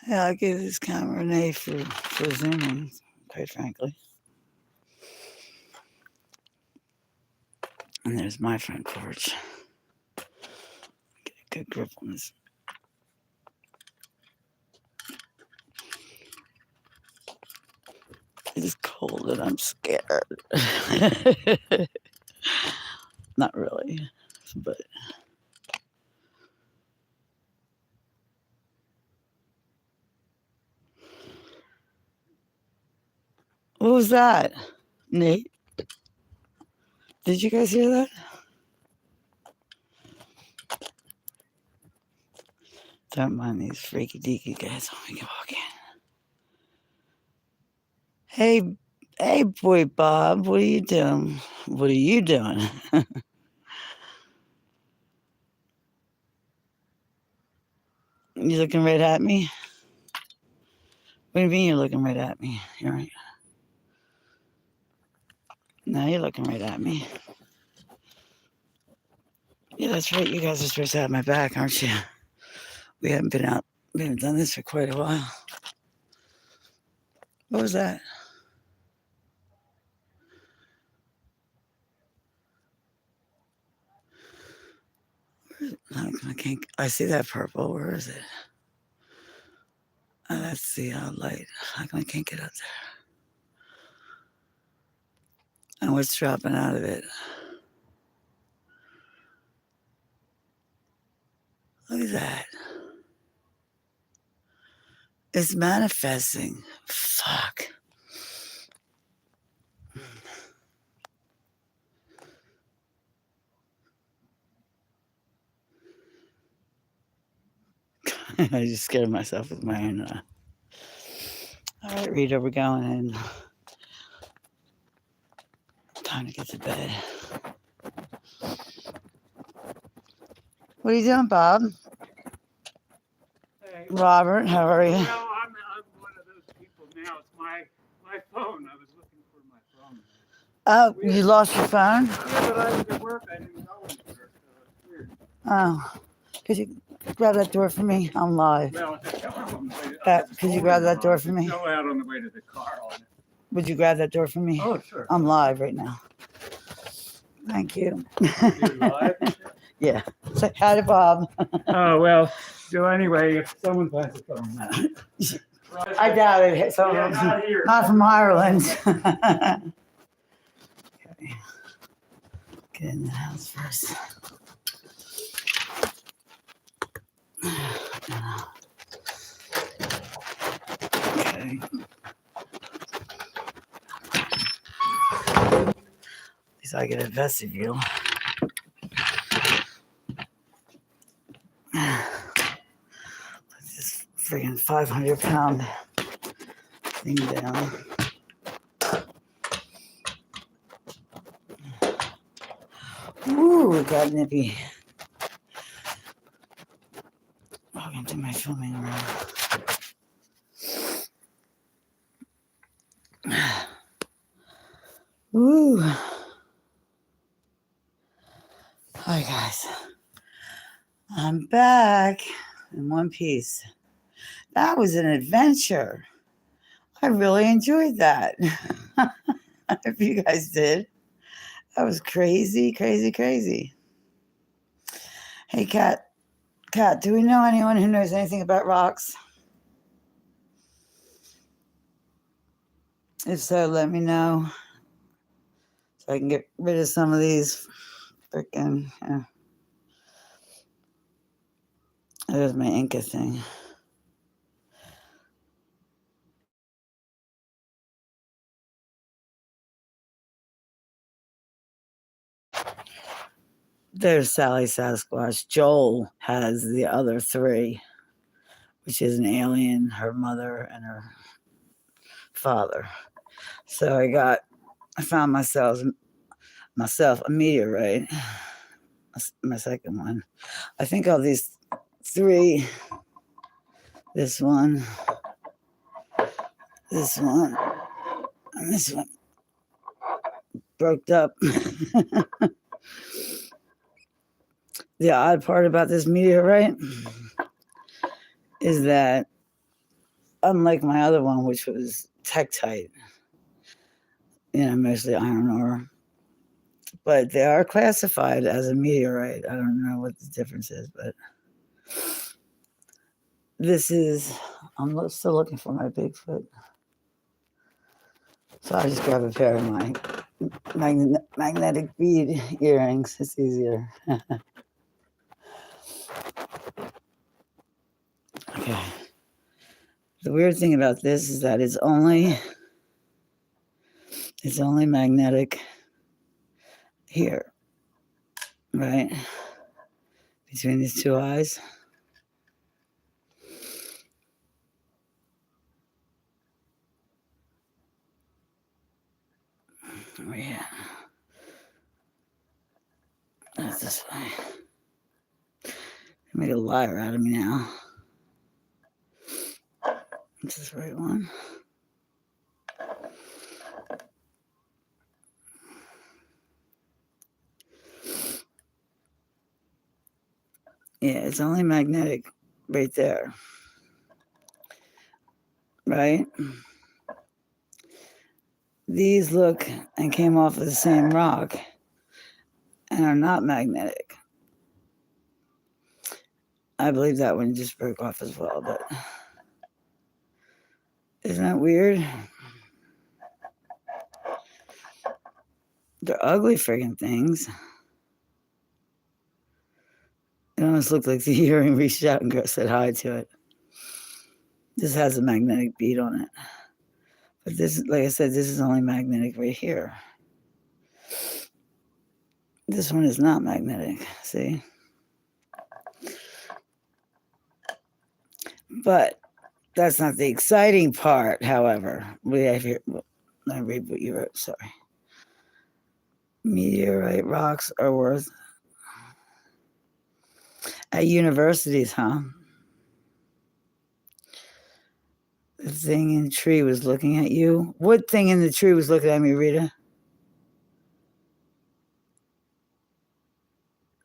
A: Yeah, I gave this camera an A for zooming, quite frankly. And there's my front porch. Get a good grip on this. It's cold and I'm scared. Not really, but what was that, Nate? Did you guys hear that? Don't mind these freaky deaky guys. Oh, we can walk in. Hey, boy, Bob. What are you doing? What are you doing? You looking right at me? What do you mean you're looking right at me? You're right. No, you're looking right at me. Yeah, that's right. You guys are supposed to have my back, aren't you? We haven't been out. We haven't done this for quite a while. What was that? I can't. I see that purple. Where is it? Oh, that's the light. I can't get up there. And what's dropping out of it? Look at that. It's manifesting. Fuck. I just scared myself with my own. All right, Rita, we're going in. Time to get to bed. What are you doing, Bob?
C: Hey.
A: Robert, how are you?
C: Well, I'm one of those people now. It's my phone. I was looking for my phone.
A: Oh, you lost your phone?
C: Yeah, but I was at work. I didn't go anywhere, so it's weird.
A: Oh, could you grab that door for me? I'm live.
C: Well, it's on the way
A: Could you grab that door for me?
C: It's still out on the way to the car.
A: Would you grab that door for me?
C: Oh, sure.
A: I'm live right now. Thank you.
C: You're live?
A: Yeah. Say hi to Bob.
C: Oh, well, so anyway, if someone finds a phone.
A: I doubt it.
C: Yeah, not here.
A: Not from Ireland. Okay. Get in the house first. Okay. At least I get a vestibule. Put this friggin' 500-pound thing down. Ooh, it got nippy. Welcome to my filming room. Ooh. Hi, guys. I'm back in one piece. That was an adventure. I really enjoyed that. If you guys did. That was crazy, crazy, crazy. Hey, Kat, do we know anyone who knows anything about rocks? If so, let me know so I can get rid of some of these freaking. There's my Inca thing. There's Sally Sasquatch. Joel has the other three, which is an alien, her mother, and her father. So I found myself a meteorite, my second one. I think all these three, this one, and this one, broke up. The odd part about this meteorite is that, unlike my other one, which was Tektite, mostly iron ore, but they are classified as a meteorite. I don't know what the difference is, but this is, I'm still looking for my Bigfoot. So I just grab a pair of my magnetic bead earrings. It's easier. Okay. The weird thing about this is that it's only magnetic here, right? Between these two eyes. Oh, yeah. That's this way. They made a liar out of me now. Is this the right one? Yeah, it's only magnetic right there. Right? These look and came off of the same rock and are not magnetic. I believe that one just broke off as well, but isn't that weird? They're ugly friggin' things. It almost looked like the earring reached out and said hi to it. This has a magnetic bead on it. But this, like I said, this is only magnetic right here. This one is not magnetic, see? But that's not the exciting part, however. We have here, let me read what you wrote, sorry. Meteorite rocks are worth at universities, huh? The thing in the tree was looking at you. What thing in the tree was looking at me, Rita?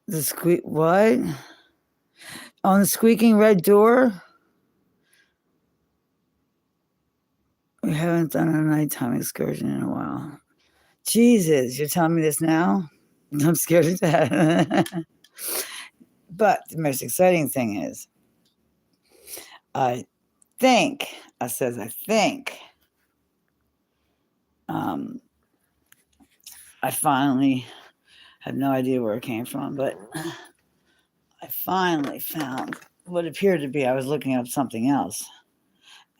A: The what? On the squeaking red door? We haven't done a nighttime excursion in a while. Jesus, you're telling me this now? I'm scared of that. But the most exciting thing is, I think, I finally have no idea where it came from, but I finally found what appeared to be, I was looking up something else.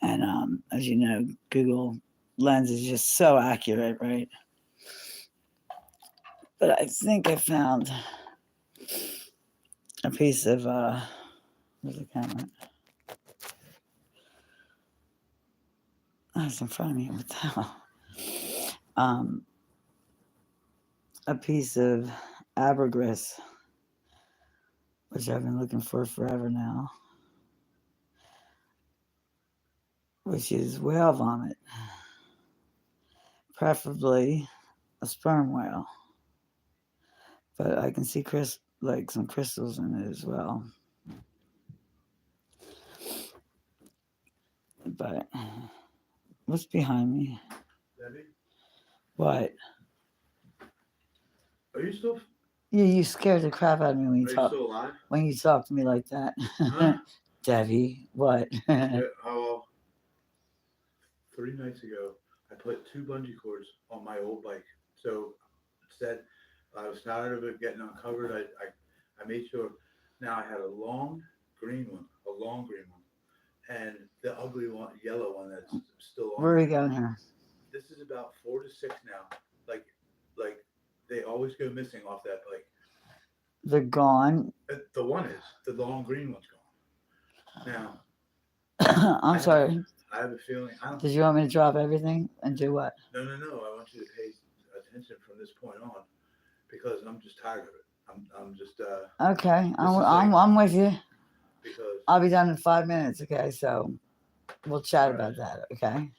A: And as you know, Google Lens is just so accurate, right? But I think I found a piece of, where's the camera? Oh, it's in front of me. What the hell? A piece of ambergris, which I've been looking for forever now, which is whale vomit, preferably a sperm whale. But I can see like some crystals in it as well. But what's behind me?
B: Debbie,
A: What?
B: are you still?
A: You scared the crap out of me when
B: Are
A: you
B: you
A: talk
B: still alive?
A: when you talk to me like that.
B: Huh?
A: Debbie, what?
B: Yeah, oh, 3 nights ago, I put 2 bungee cords on my old bike. So instead, I was tired of it getting uncovered. I made sure. Now I had a long green one, and the ugly one, yellow one that's still on.
A: Where are we going here?
B: This is about 4 to 6 now. Like they always go missing off that bike.
A: They're gone.
B: The one is the long green one's gone. Now
A: I'm sorry.
B: I have a feeling. I don't.
A: Did you want me to drop everything and do what?
B: No. I want you to pay attention from this point on because I'm just tired of it. I'm just.
A: Okay,
B: I'm
A: I'm with you.
B: Because.
A: I'll be done in 5 minutes. Okay, so we'll chat
B: Right.
A: about that. Okay.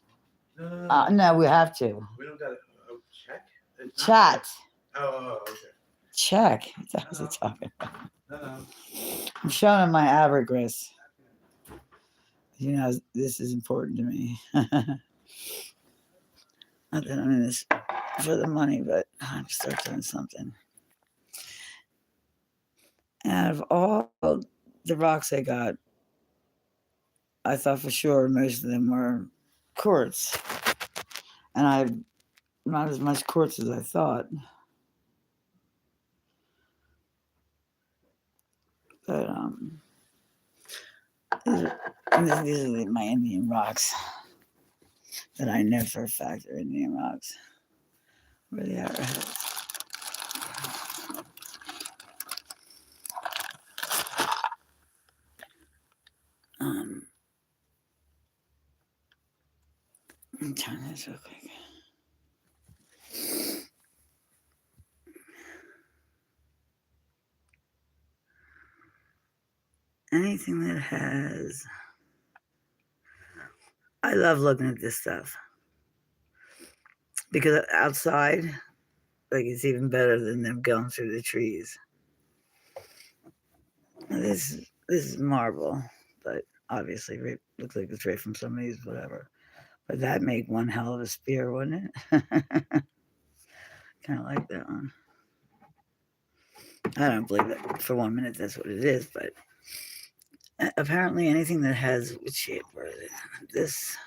B: No.
A: No, we have to.
B: We don't got to check.
A: Chat.
B: Okay.
A: Check. That was a talking.
B: No.
A: I'm showing him my ambergris. You know, this is important to me. Not that I'm in this for the money, but I'm start doing something. Out of all the rocks I got, I thought for sure most of them were quartz. And I not as much quartz as I thought. But these are my Indian rocks that I know for a fact are Indian rocks. Where they are. I'm trying this real quick. Anything that has. I love looking at this stuff because outside, like it's even better than them going through the trees. This is marble, but obviously looks like it's right from somebody's whatever. But that make one hell of a spear, wouldn't it? Kind of like that one. I don't believe that for 1 minute that's what it is, but apparently anything that has what shape? Where is it? This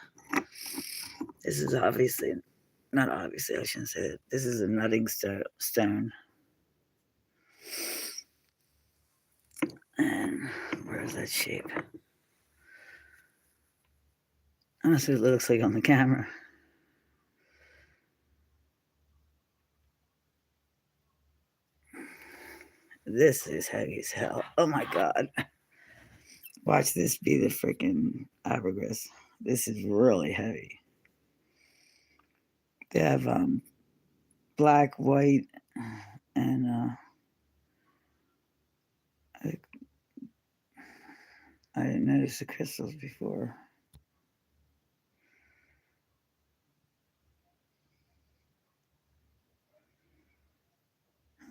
A: is obviously not obviously. I shouldn't say it. This is a nutting stone. And where is that shape? Honestly, it looks like on the camera. This is heavy as hell. Oh my god. Watch this be the freaking ambergris. This is really heavy. They have black, white, and I didn't notice the crystals before.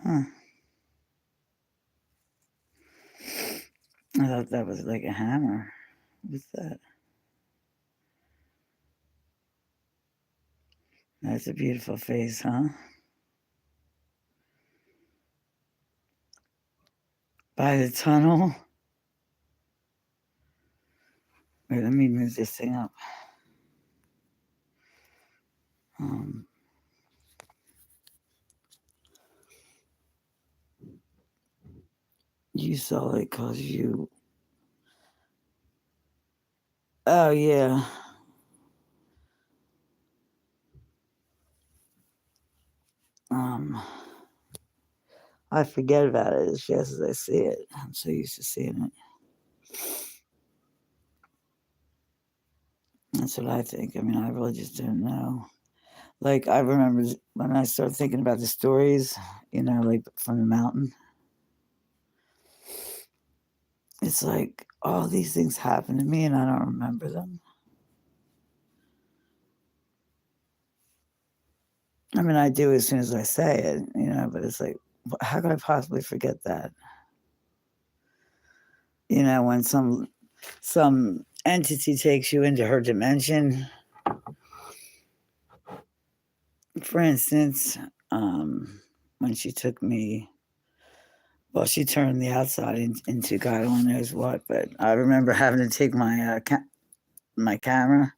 A: Huh. I thought that was like a hammer. What's that? That's a beautiful face, huh? By the tunnel. Wait, let me move this thing up. You saw it because you. Oh, yeah. I forget about it as fast as I see it. I'm so used to seeing it. That's what I think. I mean, I really just don't know. Like, I remember when I started thinking about the stories, like from the mountain, it's like all these things happen to me and I don't remember them. I mean, I do as soon as I say it, but it's like, how could I possibly forget that? When some entity takes you into her dimension, for instance, when she took me, well, she turned the outside into God only knows what. But I remember having to take my camera,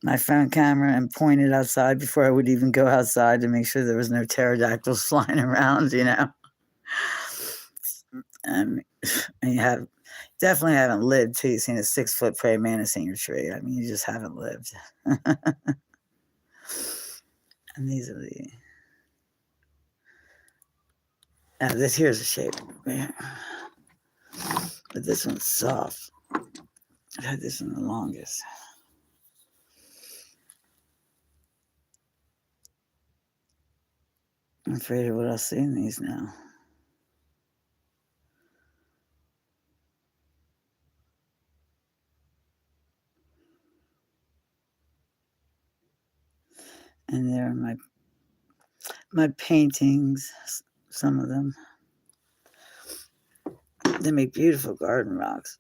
A: my phone camera, and point it outside before I would even go outside to make sure there was no pterodactyls flying around. And you definitely haven't lived till you've seen a 6-foot praying mantis in your tree. I mean, you just haven't lived. And these are the. Now, this here's a shape. But this one's soft. I've had this one the longest. I'm afraid of what I'll see in these now. And there are my paintings, some of them. They make beautiful garden rocks.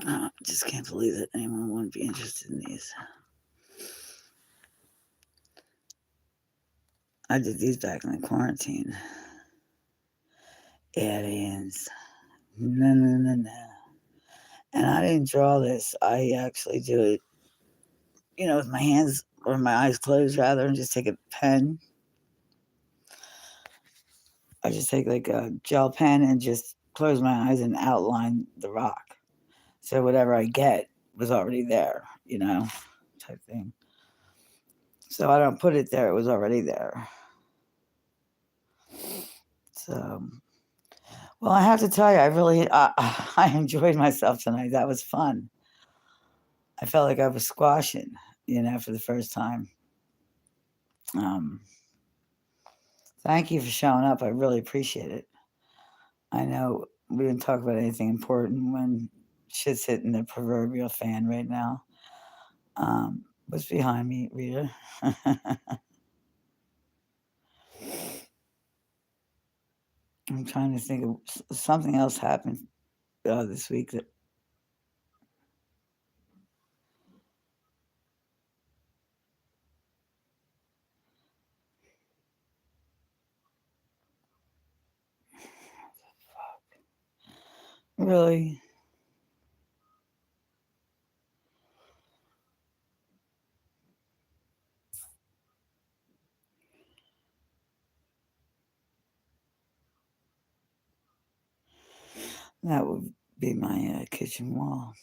A: I just can't believe that anyone wouldn't be interested in these. I did these back in the quarantine. Aliens. No. And I didn't draw this. I actually do it, with my hands or my eyes closed rather, and just take a pen. I just take like a gel pen and just close my eyes and outline the rock. So whatever I get was already there, type thing. So I don't put it there, it was already there. So, well, I have to tell you, I enjoyed myself tonight. That was fun. I felt like I was squashing, for the first time. Thank you for showing up. I really appreciate it. I know we didn't talk about anything important when shit's hitting the proverbial fan right now. What's behind me, Rita? I'm trying to think of something else happened this week that. Really? That would be my kitchen wall.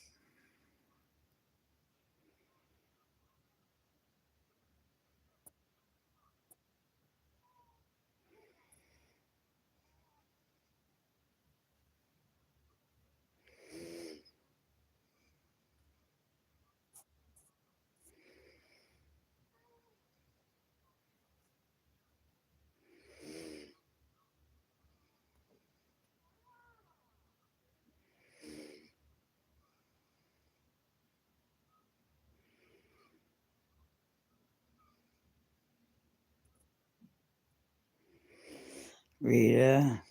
A: Rita.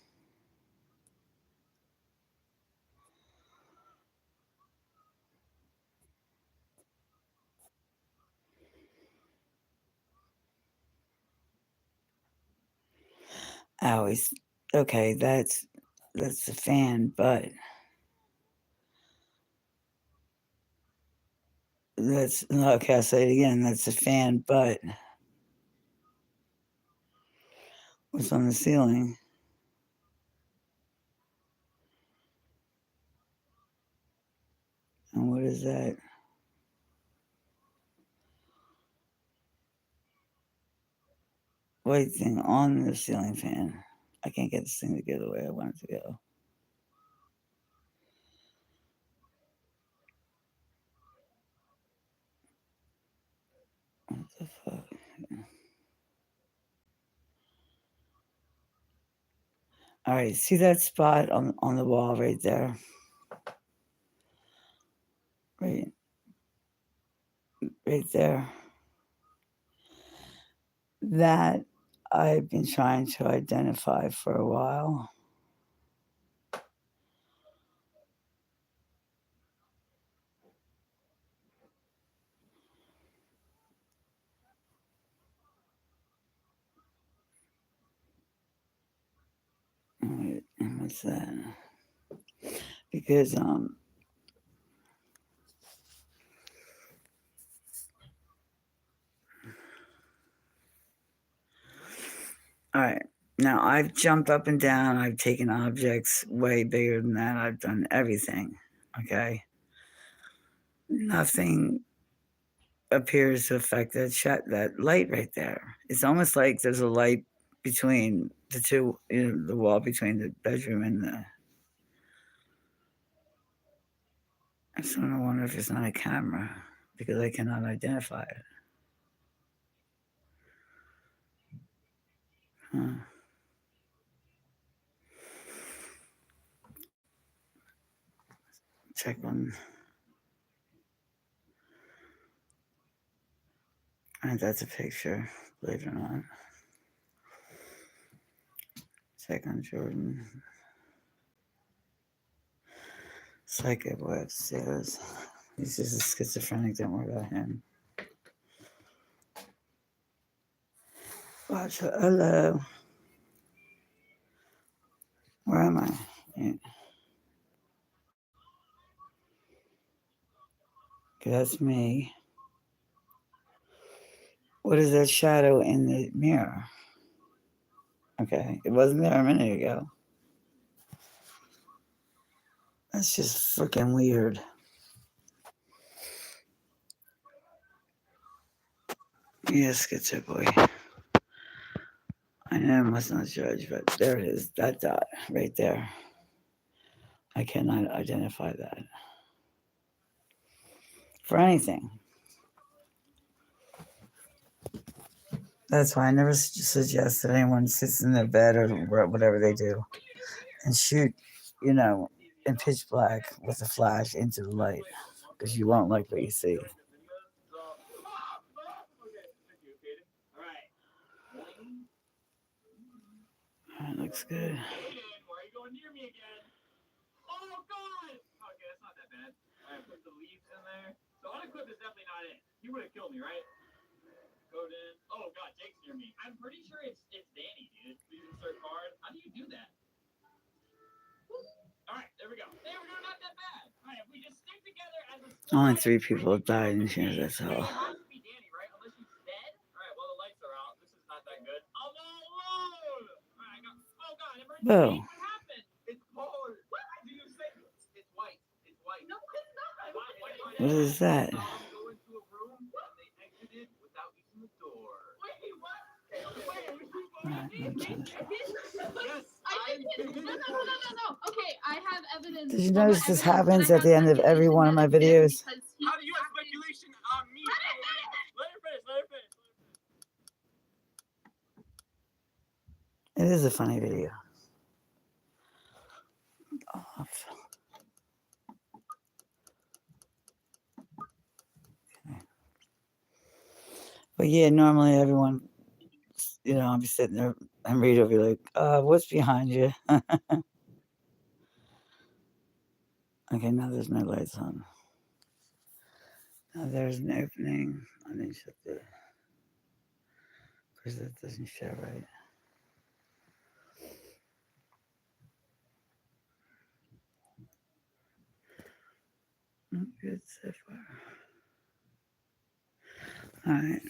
A: I always. Okay, that's the fan, but that's okay. I'll say it again. That's the fan, but what's on the ceiling? And what is that? White thing on the ceiling fan. I can't get this thing to go the way I want it to go. What the fuck? All right, see that spot on the wall right there? Right there. That I've been trying to identify for a while. All right, and what's that? Because all right. Now I've jumped up and down. I've taken objects way bigger than that. I've done everything. Okay. Nothing appears to affect that light right there. It's almost like there's a light between the two, the wall between the bedroom and the. I just want to wonder if it's not a camera because I cannot identify it. Huh. Check on. And that's a picture, believe it or not. Check on Jordan. Psychic web says he's just a schizophrenic, don't worry about him. Watch, hello. Where am I? Yeah. Okay, that's me. What is that shadow in the mirror? Okay, it wasn't there a minute ago. That's just freaking weird. Yes, schizo boy. I know I must not judge, but there it is. That dot right there. I cannot identify that for anything. That's why I never suggest that anyone sits in their bed or whatever they do and shoot, in pitch black with a flash into the light because you won't like what you see. That looks good.
C: Why are you going near me again? Oh God! Okay, that's not that bad. I put the leaves in there. So unequipped is definitely not it. He would have killed me, right? Coden. Oh God, Jake's near me. I'm pretty sure it's Danny, dude. Please insert card. How do you do that? All right, there we go. There we go. Not that bad. All right, if we just stick together as a squad.
A: Only 3 people have died in here. That's all.
C: It has to be Danny, right? Unless he's dead. All right. Well, the lights are out. This is not that good. I'm all alone. All right, I got. Oh God, emergency.
A: Whoa.
C: What happened? It's cold. What do you say? It's white. It's white. No, it's not.
A: What is that?
C: Go into a room and they exited without using the door. Wait, what? Yes,
D: No. Okay, I have evidence.
A: Did you notice this happens at the end of every one of my videos?
C: How do you have speculation on me? Let her finish.
A: It is a funny video. Off. Okay. But yeah, normally everyone, I'll be sitting there and Rita will be like, what's behind you? Okay, now there's no lights on. Now there's an opening. I need to shut the. Because that doesn't show right. Good so far. All right.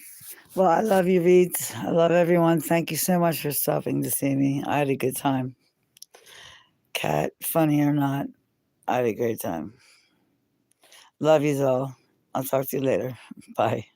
A: Well, I love you, Reeds. I love everyone. Thank you so much for stopping to see me. I had a good time. Cat, funny or not, I had a great time. Love you all. I'll talk to you later. Bye.